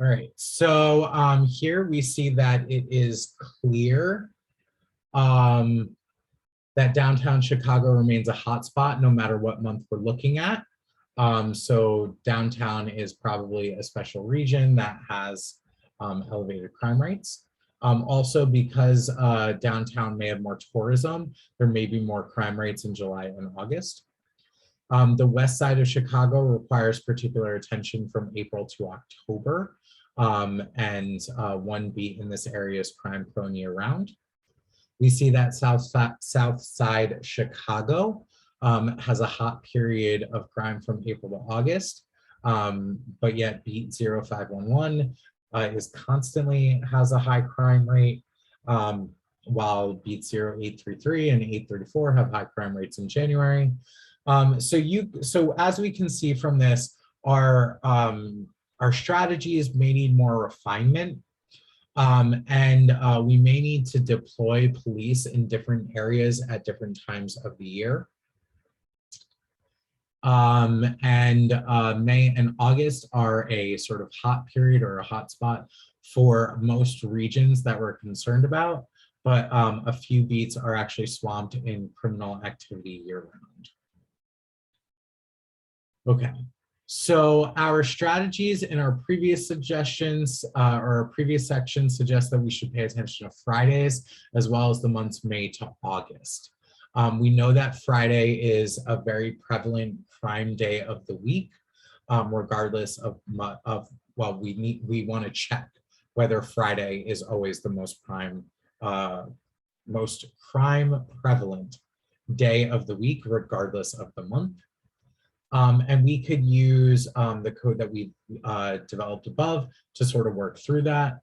All right, so here we see that it is clear that downtown Chicago remains a hotspot no matter what month we're looking at. So downtown is probably a special region that has elevated crime rates. Also because downtown may have more tourism, there may be more crime rates in July and August. The west side of Chicago requires particular attention from April to October. And one beat in this area is crime prone year round. We see that south side Chicago has a hot period of crime from April to August, but yet beat 0511 is constantly has a high crime rate, while beat 0833 and 834 have high crime rates in January. So as we can see from this, our strategies may need more refinement. And we may need to deploy police in different areas at different times of the year. May and August are a sort of hot period or a hot spot for most regions that we're concerned about, but a few beats are actually swamped in criminal activity year round. Okay. So our strategies in our previous suggestions or our previous section suggest that we should pay attention to Fridays as well as the months May to August. We know that Friday is a very prevalent crime day of the week, regardless of well, we want to check whether Friday is always the most crime prevalent day of the week, regardless of the month. And we could use the code that we developed above to sort of work through that.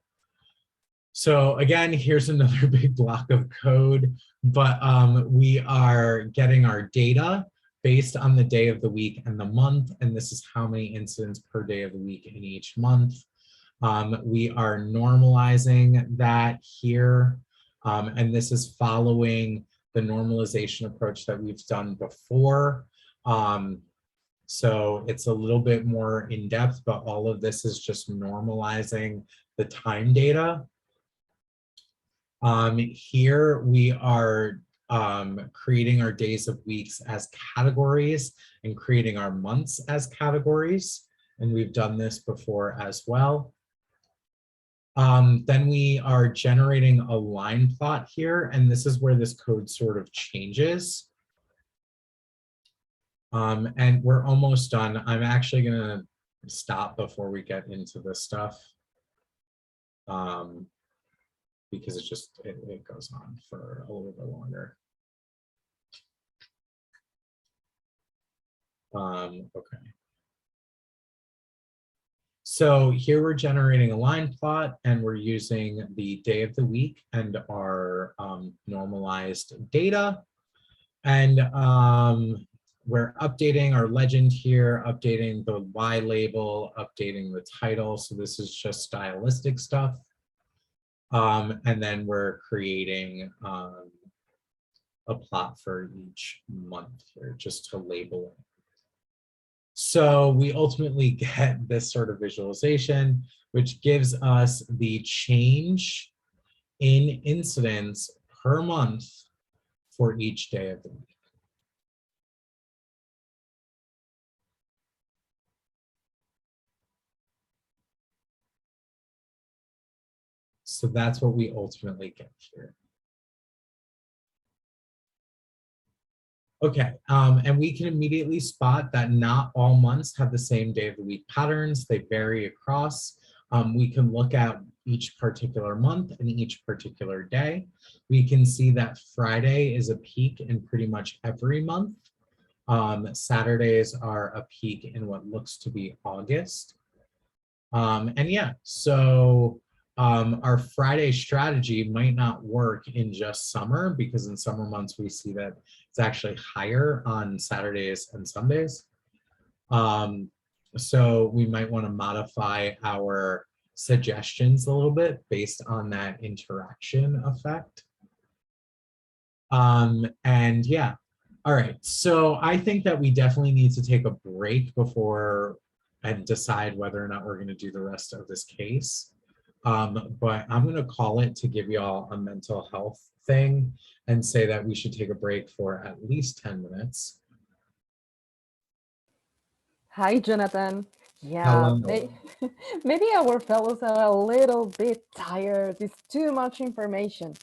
So again, here's another big block of code, but we are getting our data based on the day of the week and the month, and this is how many incidents per day of the week in each month. We are normalizing that here, and this is following the normalization approach that we've done before. So it's a little bit more in depth, but all of this is just normalizing the time data. Here we are creating our days of weeks as categories and creating our months as categories. And we've done this before as well. Then we are generating a line plot here, and this is where this code sort of changes. And we're almost done. I'm actually gonna stop before we get into this stuff. because it goes on for a little bit longer. Okay. So here we're generating a line plot, and we're using the day of the week and our normalized data. And we're updating our legend here, updating the Y label, updating the title. So this is just stylistic stuff. And then we're creating a plot for each month here just to label it. So we ultimately get this sort of visualization, which gives us the change in incidence per month for each day of the week. So that's what we ultimately get here. Okay, and we can immediately spot that not all months have the same day of the week patterns. They vary across. We can look at each particular month and each particular day. We can see that Friday is a peak in pretty much every month. Saturdays are a peak in what looks to be August. And yeah, so our Friday strategy might not work in just summer, because in summer months we see that it's actually higher on Saturdays and Sundays. So we might want to modify our suggestions a little bit based on that interaction effect. And yeah, all right. So I think that we definitely need to take a break before and decide whether or not we're going to do the rest of this case. But I'm going to call it to give y'all a mental health thing and say that we should take a break for at least 10 minutes. Hi, Jonathan. Yeah, Hello. maybe our fellows are a little bit tired. It's too much information.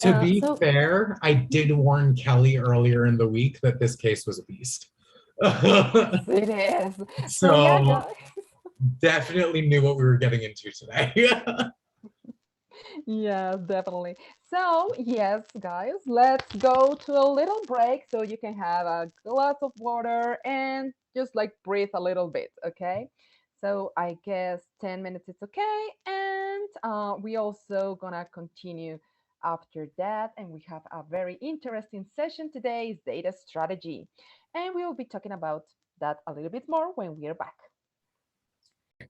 To be So fair, I did warn Kelly earlier in the week that this case was a beast. yes, it is. So yeah, So guys. definitely knew what we were getting into today. Yeah, definitely. So, yes, guys, let's go to a little break so you can have a glass of water and just like breathe a little bit, okay? So, I guess 10 minutes is okay. And we also gonna continue after that. And we have a very interesting session today is data strategy. And we will be talking about that a little bit more when we are back.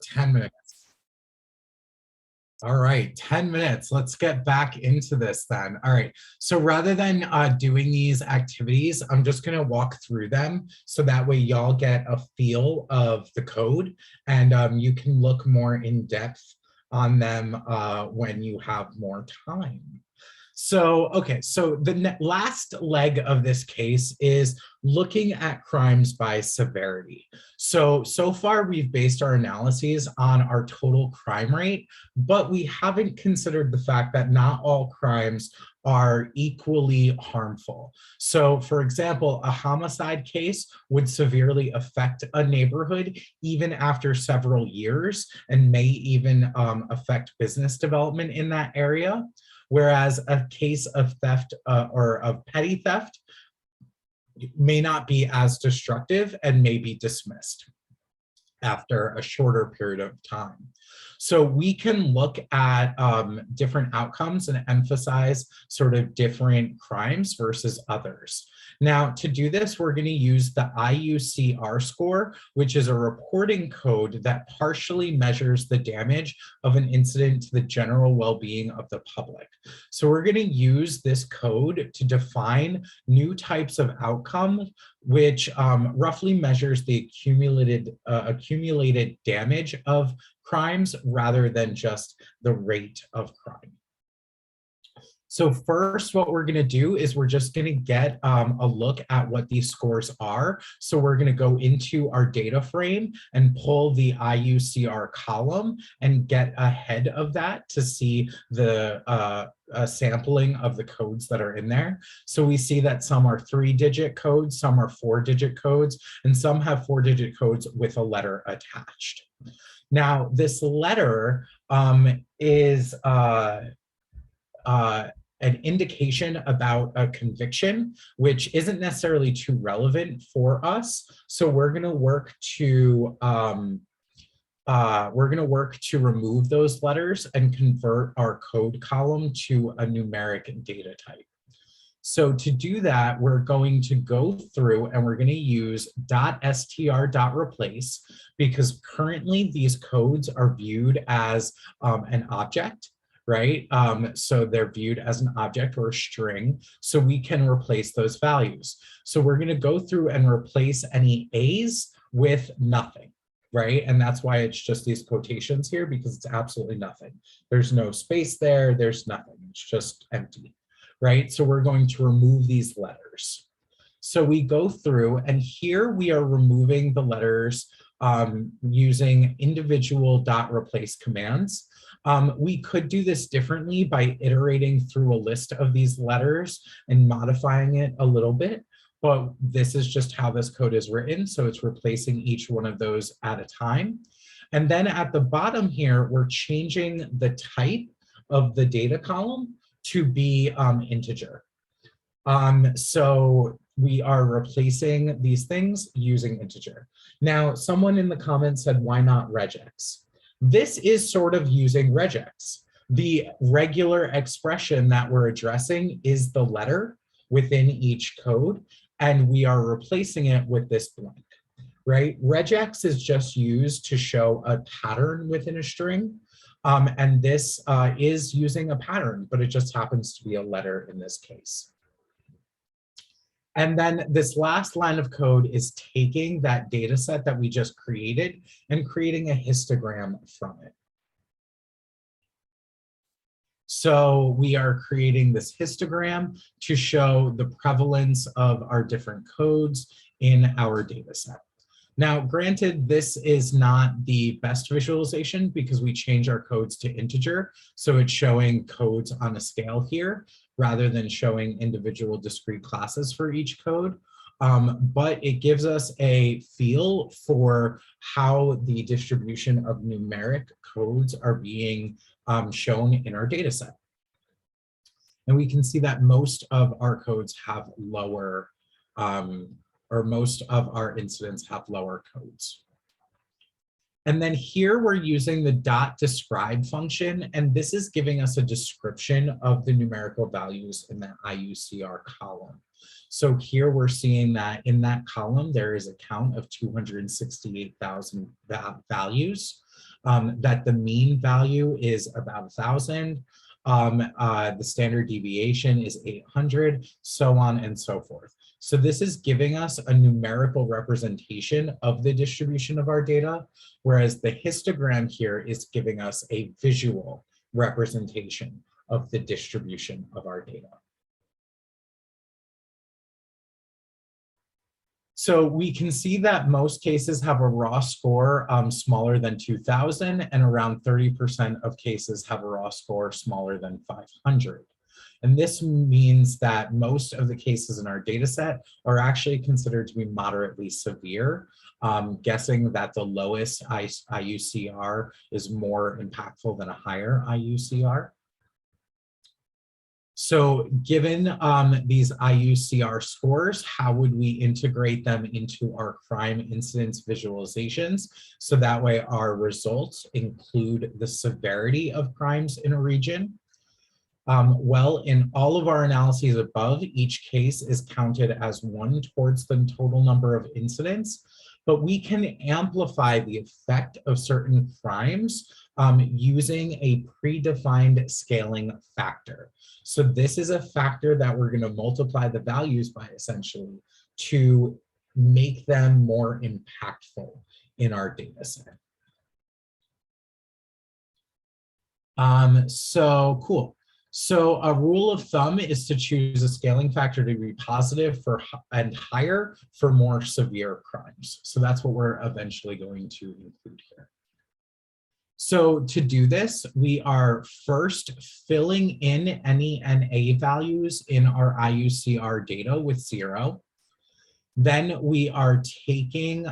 10 minutes. All right, 10 minutes. Let's get back into this then. All right, so rather than doing these activities, I'm just gonna walk through them so that way y'all get a feel of the code, and you can look more in depth on them when you have more time. So, okay, so the last leg of this case is looking at crimes by severity. So far we've based our analyses on our total crime rate, but we haven't considered the fact that not all crimes are equally harmful. So for example, a homicide case would severely affect a neighborhood even after several years and may even affect business development in that area. Whereas a case of theft or of petty theft may not be as destructive and may be dismissed after a shorter period of time. So we can look at different outcomes and emphasize sort of different crimes versus others. Now, to do this, we're going to use the IUCR score, which is a reporting code that partially measures the damage of an incident to the general well-being of the public. So we're going to use this code to define new types of outcomes, which roughly measures the accumulated damage of crimes rather than just the rate of crime. So first, what we're going to do is we're just going to get a look at what these scores are. So we're going to go into our data frame and pull the IUCR column and get ahead of that to see the sampling of the codes that are in there. So we see that some are 3-digit codes, some are 4-digit codes, and some have 4-digit codes with a letter attached. Now, this letter is an indication about a conviction, which isn't necessarily too relevant for us. So we're going to work to remove those letters and convert our code column to a numeric data type. So to do that, we're going to go through and we're going to use .str.replace because currently these codes are viewed as an object, right? So they're viewed as an object or a string, so we can replace those values. So we're going to go through and replace any A's with nothing, right? And that's why it's just these quotations here, because it's absolutely nothing. There's no space there, there's nothing, it's just empty. Right? So we're going to remove these letters. So we go through and here we are removing the letters using individual .replace commands. We could do this differently by iterating through a list of these letters and modifying it a little bit, but this is just how this code is written. So it's replacing each one of those at a time. And then at the bottom here, we're changing the type of the data column to be integer. So we are replacing these things using integer. Now, someone in the comments said, why not regex? This is sort of using regex. The regular expression that we're addressing is the letter within each code, and we are replacing it with this blank, right? Regex is just used to show a pattern within a string. And this is using a pattern, but it just happens to be a letter in this case. And then this last line of code is taking that data set that we just created and creating a histogram from it. So we are creating this histogram to show the prevalence of our different codes in our data set. Now, granted, this is not the best visualization because we change our codes to integer. So it's showing codes on a scale here rather than showing individual discrete classes for each code. But it gives us a feel for how the distribution of numeric codes are being shown in our data set. And we can see that most of our codes have lower or most of our incidents have lower codes. And then here we're using the .describe function, and this is giving us a description of the numerical values in that IUCR column. So here we're seeing that in that column, there is a count of 268,000 values, that the mean value is about 1,000, the standard deviation is 800, so on and so forth. So this is giving us a numerical representation of the distribution of our data, whereas the histogram here is giving us a visual representation of the distribution of our data. So we can see that most cases have a raw score smaller than 2,000, and around 30% of cases have a raw score smaller than 500. And this means that most of the cases in our data set are actually considered to be moderately severe, guessing that the lowest IUCR is more impactful than a higher IUCR. So given these IUCR scores, how would we integrate them into our crime incidence visualizations? So that way our results include the severity of crimes in a region. Well, in all of our analyses above, each case is counted as one towards the total number of incidents, but we can amplify the effect of certain crimes using a predefined scaling factor. So this is a factor that we're going to multiply the values by essentially to make them more impactful in our data set. So cool. So a rule of thumb is to choose a scaling factor to be positive for and higher for more severe crimes. So that's what we're eventually going to include here. So to do this, we are first filling in any NA values in our IUCR data with 0. Then we are taking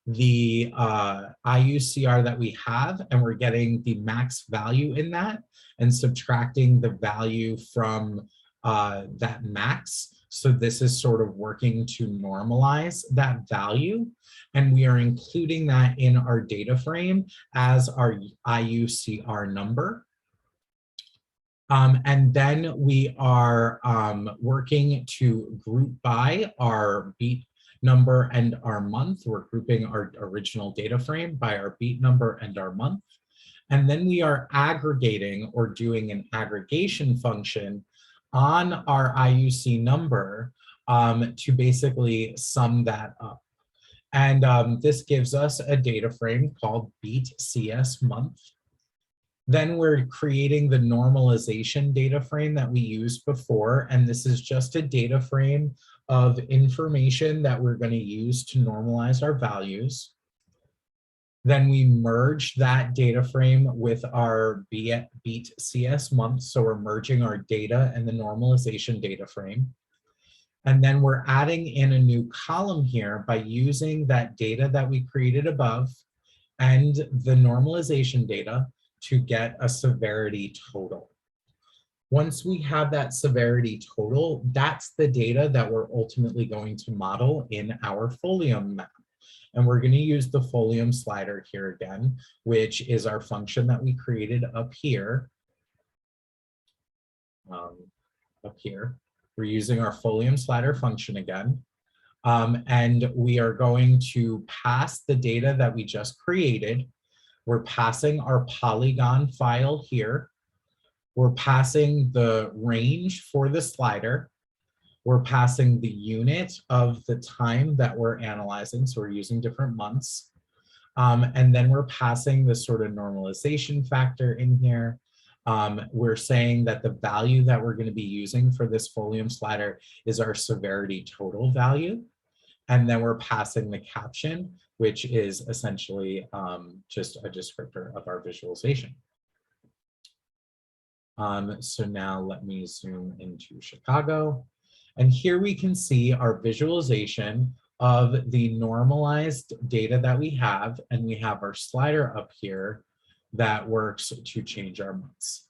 the IUCR that we have, and we're getting the max value in that and subtracting the value from that max. So this is sort of working to normalize that value. And we are including that in our data frame as our IUCR number. And then we are working to group by our beat number and our month. We're grouping our original data frame by our beat number and our month. And then we are aggregating or doing an aggregation function on our IUC number to basically sum that up. And this gives us a data frame called beat CS month. Then we're creating the normalization data frame that we used before. And this is just a data frame of information that we're going to use to normalize our values. Then we merge that data frame with our beat CS month. So we're merging our data and the normalization data frame. And then we're adding in a new column here by using that data that we created above and the normalization data to get a severity total. Once we have that severity total, that's the data that we're ultimately going to model in our folium map. And we're going to use the folium slider here again, which is our function that we created up here. We're using our folium slider function again. And we are going to pass the data that we just created. We're passing our polygon file here. We're passing the range for the slider. We're passing the unit of the time that we're analyzing. So we're using different months. And then we're passing the sort of normalization factor in here. We're saying that the value that we're going to be using for this folium slider is our severity total value. And then we're passing the caption, which is essentially just a descriptor of our visualization. So now let me zoom into Chicago. And here we can see our visualization of the normalized data that we have. And we have our slider up here that works to change our months.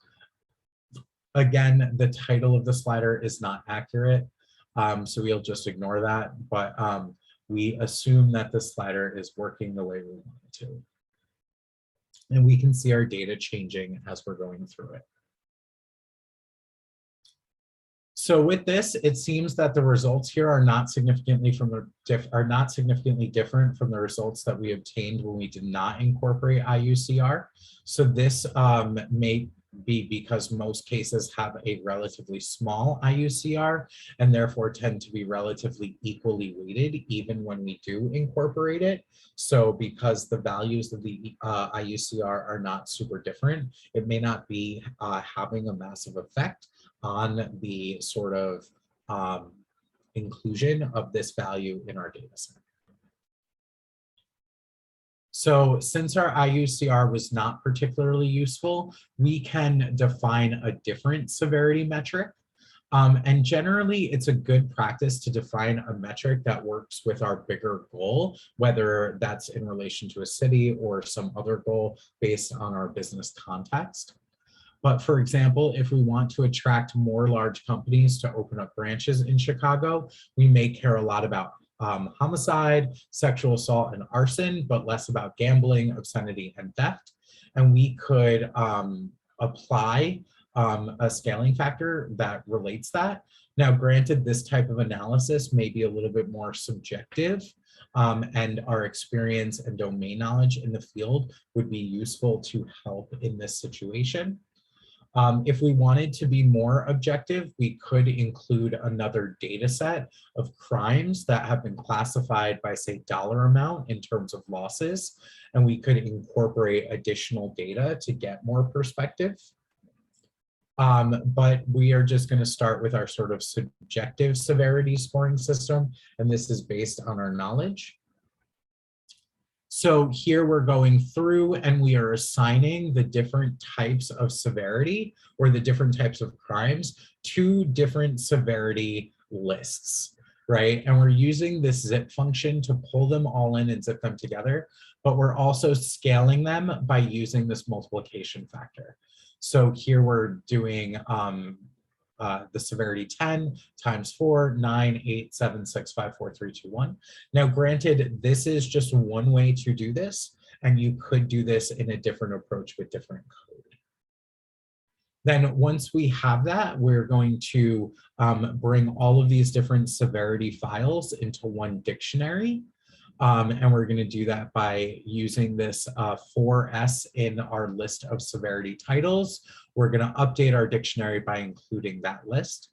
Again, the title of the slider is not accurate. So we'll just ignore that, but we assume that the slider is working the way we want it to. And we can see our data changing as we're going through it. So with this, it seems that the results here are not significantly different from the results that we obtained when we did not incorporate IUCR. So this may be because most cases have a relatively small IUCR and therefore tend to be relatively equally weighted even when we do incorporate it. So because the values of the IUCR are not super different, it may not be having a massive effect on the sort of inclusion of this value in our data set. So since our IUCR was not particularly useful, we can define a different severity metric. And generally, it's a good practice to define a metric that works with our bigger goal, whether that's in relation to a city or some other goal based on our business context. But for example, if we want to attract more large companies to open up branches in Chicago, we may care a lot about homicide, sexual assault, and arson, but less about gambling, obscenity, and theft. And we could apply a scaling factor that relates that. Now, granted, this type of analysis may be a little bit more subjective, and our experience and domain knowledge in the field would be useful to help in this situation. If we wanted to be more objective, we could include another data set of crimes that have been classified by, say, dollar amount in terms of losses, and we could incorporate additional data to get more perspective. But we are just going to start with our sort of subjective severity scoring system, and this is based on our knowledge. So here we're going through and we are assigning the different types of severity or the different types of crimes to different severity lists. right? And we're using this zip function to pull them all in and zip them together, but we're also scaling them by using this multiplication factor. So here we're doing the severity 10 times 4, 9, 8, 7, 6, 5, 4, 3, 2, 1. Now, granted, this is just one way to do this, and you could do this in a different approach with different code. Then once we have that, we're going to bring all of these different severity files into one dictionary. And we're going to do that by using this 4S in our list of severity titles. We're going to update our dictionary by including that list.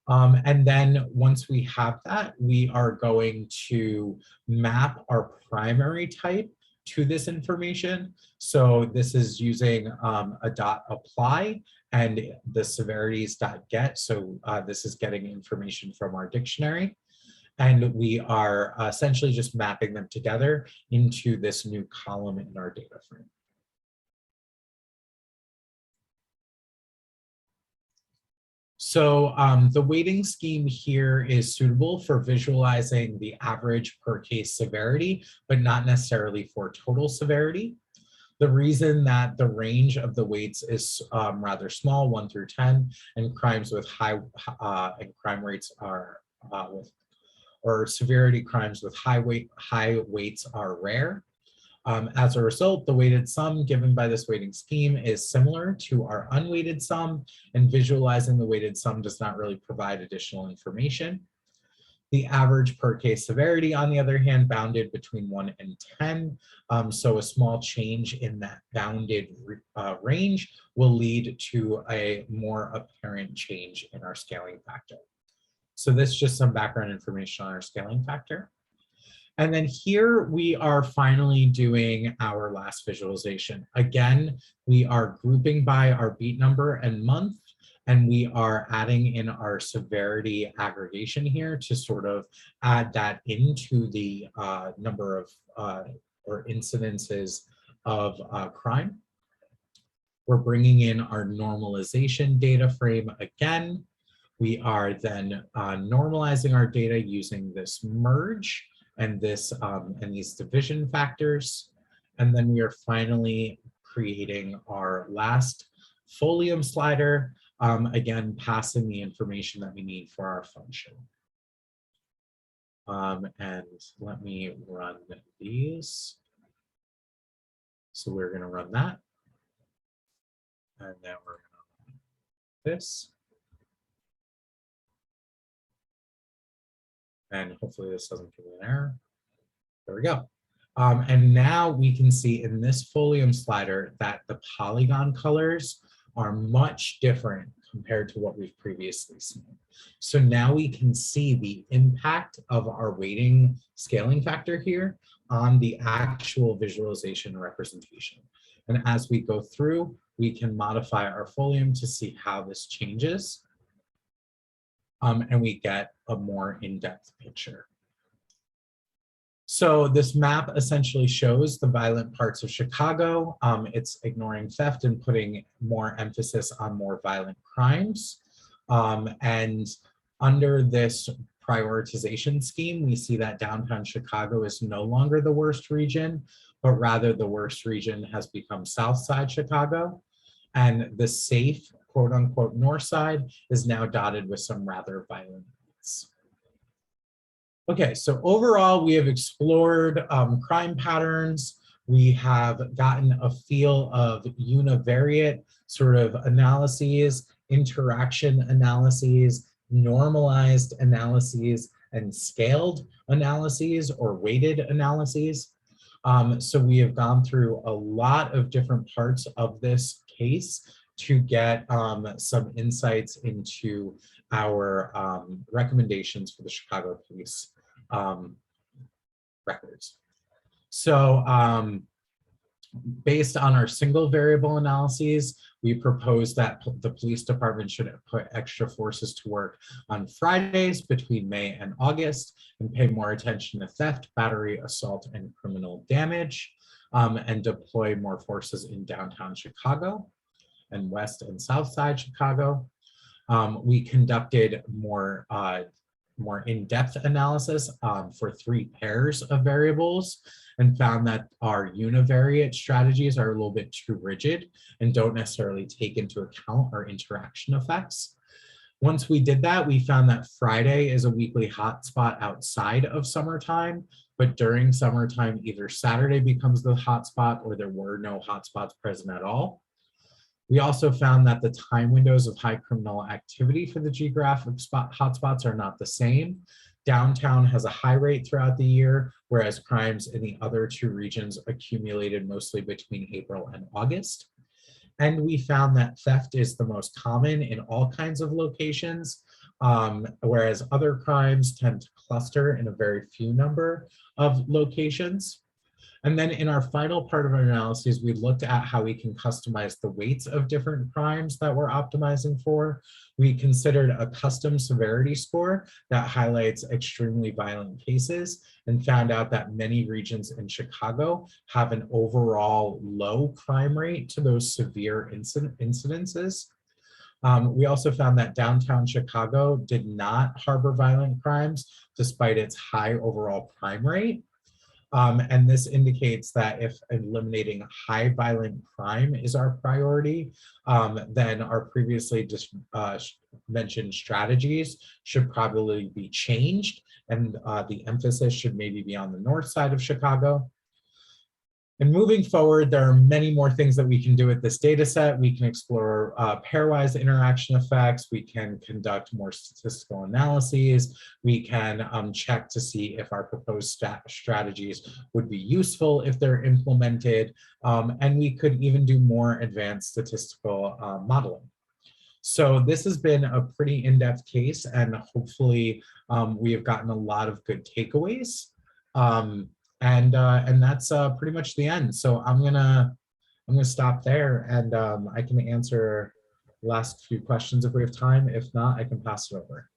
And then once we have that, we are going to map our primary type to this information. So this is using a dot apply and the severities dot get. So this is getting information from our dictionary. And we are essentially just mapping them together into this new column in our data frame. So the weighting scheme here is suitable for visualizing the average per case severity, but not necessarily for total severity. The reason that the range of the weights is rather small, 1 through 10, and crimes with high and crime rates are or severity crimes with high weights are rare. As a result, the weighted sum given by this weighting scheme is similar to our unweighted sum, and visualizing the weighted sum does not really provide additional information. The average per case severity, on the other hand, bounded between 1 and 10. So a small change in that bounded range will lead to a more apparent change in our scaling factor. So this is just some background information on our scaling factor. And then here we are finally doing our last visualization. Again, we are grouping by our beat number and month, and we are adding in our severity aggregation here to sort of add that into the number of or incidences of crime. We're bringing in our normalization data frame again. We are then normalizing our data using this merge and these division factors. And then we are finally creating our last folium slider, again, passing the information that we need for our function. And let me run these. So we're going to run that. And then we're going to run this. And hopefully this doesn't give me an error. There we go. And now we can see in this folium slider that the polygon colors are much different compared to what we've previously seen. So now we can see the impact of our weighting scaling factor here on the actual visualization representation. And as we go through, we can modify our folium to see how this changes. And we get a more in-depth picture. So this map essentially shows the violent parts of Chicago. It's ignoring theft and putting more emphasis on more violent crimes. And under this prioritization scheme, we see that downtown Chicago is no longer the worst region, but rather the worst region has become South Side Chicago. And the safe, quote unquote, North Side is now dotted with some rather violent beats. Okay, so overall, we have explored crime patterns. We have gotten a feel of univariate sort of analyses, interaction analyses, normalized analyses, and scaled analyses or weighted analyses. So we have gone through a lot of different parts of this case to get some insights into our recommendations for the Chicago Police records. So based on our single variable analyses, we propose that the police department should put extra forces to work on Fridays between May and August and pay more attention to theft, battery, assault, and criminal damage, and deploy more forces in downtown Chicago and West and South Side Chicago. We conducted more more in-depth analysis for 3 pairs of variables and found that our univariate strategies are a little bit too rigid and don't necessarily take into account our interaction effects. Once we did that, we found that Friday is a weekly hotspot outside of summertime, but during summertime, either Saturday becomes the hotspot or there were no hotspots present at all. We also found that the time windows of high criminal activity for the geographic hotspots are not the same. Downtown has a high rate throughout the year, whereas crimes in the other 2 regions accumulated mostly between April and August. And we found that theft is the most common in all kinds of locations, whereas other crimes tend to cluster in a very few number of locations. And then in our final part of our analysis, we looked at how we can customize the weights of different crimes that we're optimizing for. We considered a custom severity score that highlights extremely violent cases and found out that many regions in Chicago have an overall low crime rate to those severe incidences. We also found that downtown Chicago did not harbor violent crimes despite its high overall crime rate. And this indicates that if eliminating high violent crime is our priority, then our previously just mentioned strategies should probably be changed. And the emphasis should maybe be on the north side of Chicago. And moving forward, there are many more things that we can do with this data set. We can explore pairwise interaction effects. We can conduct more statistical analyses. We can check to see if our proposed strategies would be useful if they're implemented. And we could even do more advanced statistical modeling. So this has been a pretty in-depth case, and hopefully we have gotten a lot of good takeaways. And that's pretty much the end. So I'm gonna stop there, and I can answer the last few questions if we have time. If not, I can pass it over.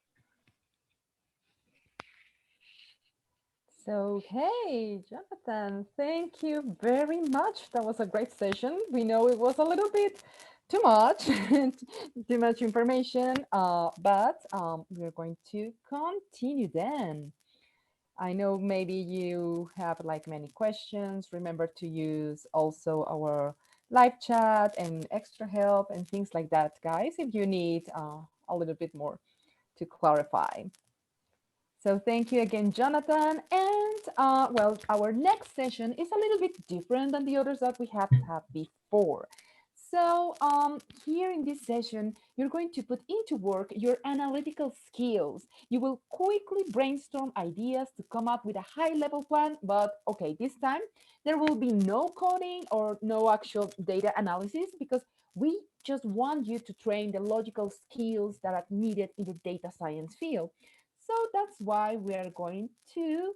So, hey, Jonathan, thank you very much. That was a great session. We know it was a little bit too much, too much information, but we're going to continue then. I know maybe you have like many questions. Remember to use also our live chat and extra help and things like that, guys, if you need a little bit more to clarify. So thank you again, Jonathan. And well, our next session is a little bit different than the others that we have had before. So here in this session, you're going to put into work your analytical skills. You will quickly brainstorm ideas to come up with a high-level plan, but okay, this time there will be no coding or no actual data analysis because we just want you to train the logical skills that are needed in the data science field. So that's why we are going to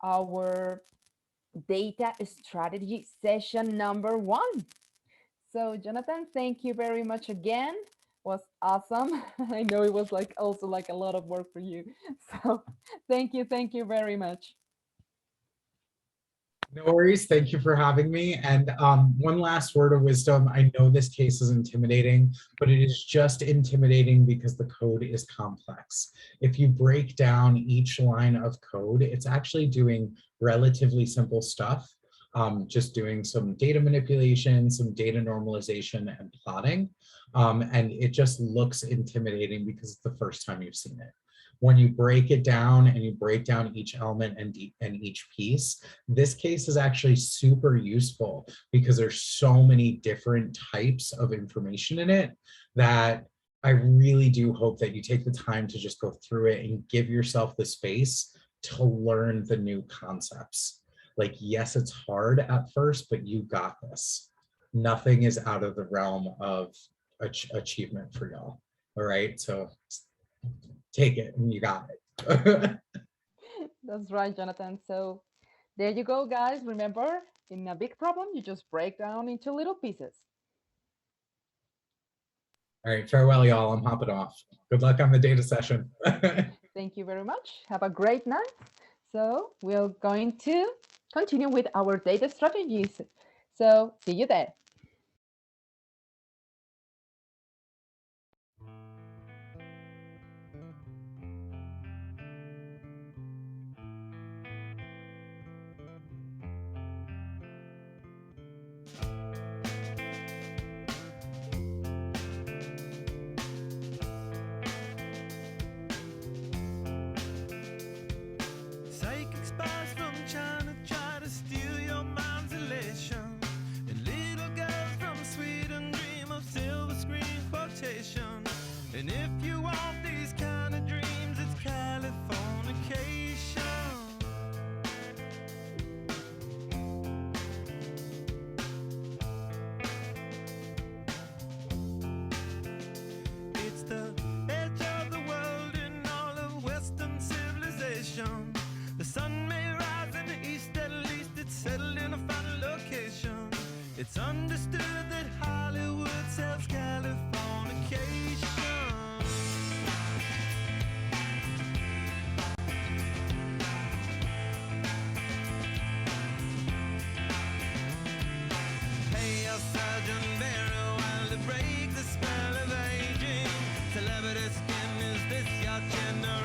our data strategy session number 1. So Jonathan, thank you very much again. Was awesome. I know it was like also like a lot of work for you. So thank you very much. No worries. Thank you for having me. And one last word of wisdom. I know this case is intimidating, but it is just intimidating because the code is complex. If you break down each line of code, it's actually doing relatively simple stuff, just doing some data manipulation, some data normalization and plotting. And it just looks intimidating because it's the first time you've seen it. When you break it down and you break down each element and each piece, this case is actually super useful because there's so many different types of information in it that I really do hope that you take the time to just go through it and give yourself the space to learn the new concepts. Like, yes, it's hard at first, but you got this. Nothing is out of the realm of achievement for y'all. All right, so take it and you got it. That's right, Jonathan. So there you go, guys. Remember, in a big problem, you just break down into little pieces. All right, farewell, y'all. I'm hopping off. Good luck on the data session. Thank you very much. Have a great night. So we're going to continue with our data strategies. So see you there. And if you want these kind of dreams, it's Californication. It's the edge of the world in all of Western civilization. The sun may rise in the east, at least it's settled in a final location. It's understood that Hollywood sells Californication. Pay your surgeon very well to break the spell of aging. Celebrity skin, is this your gender?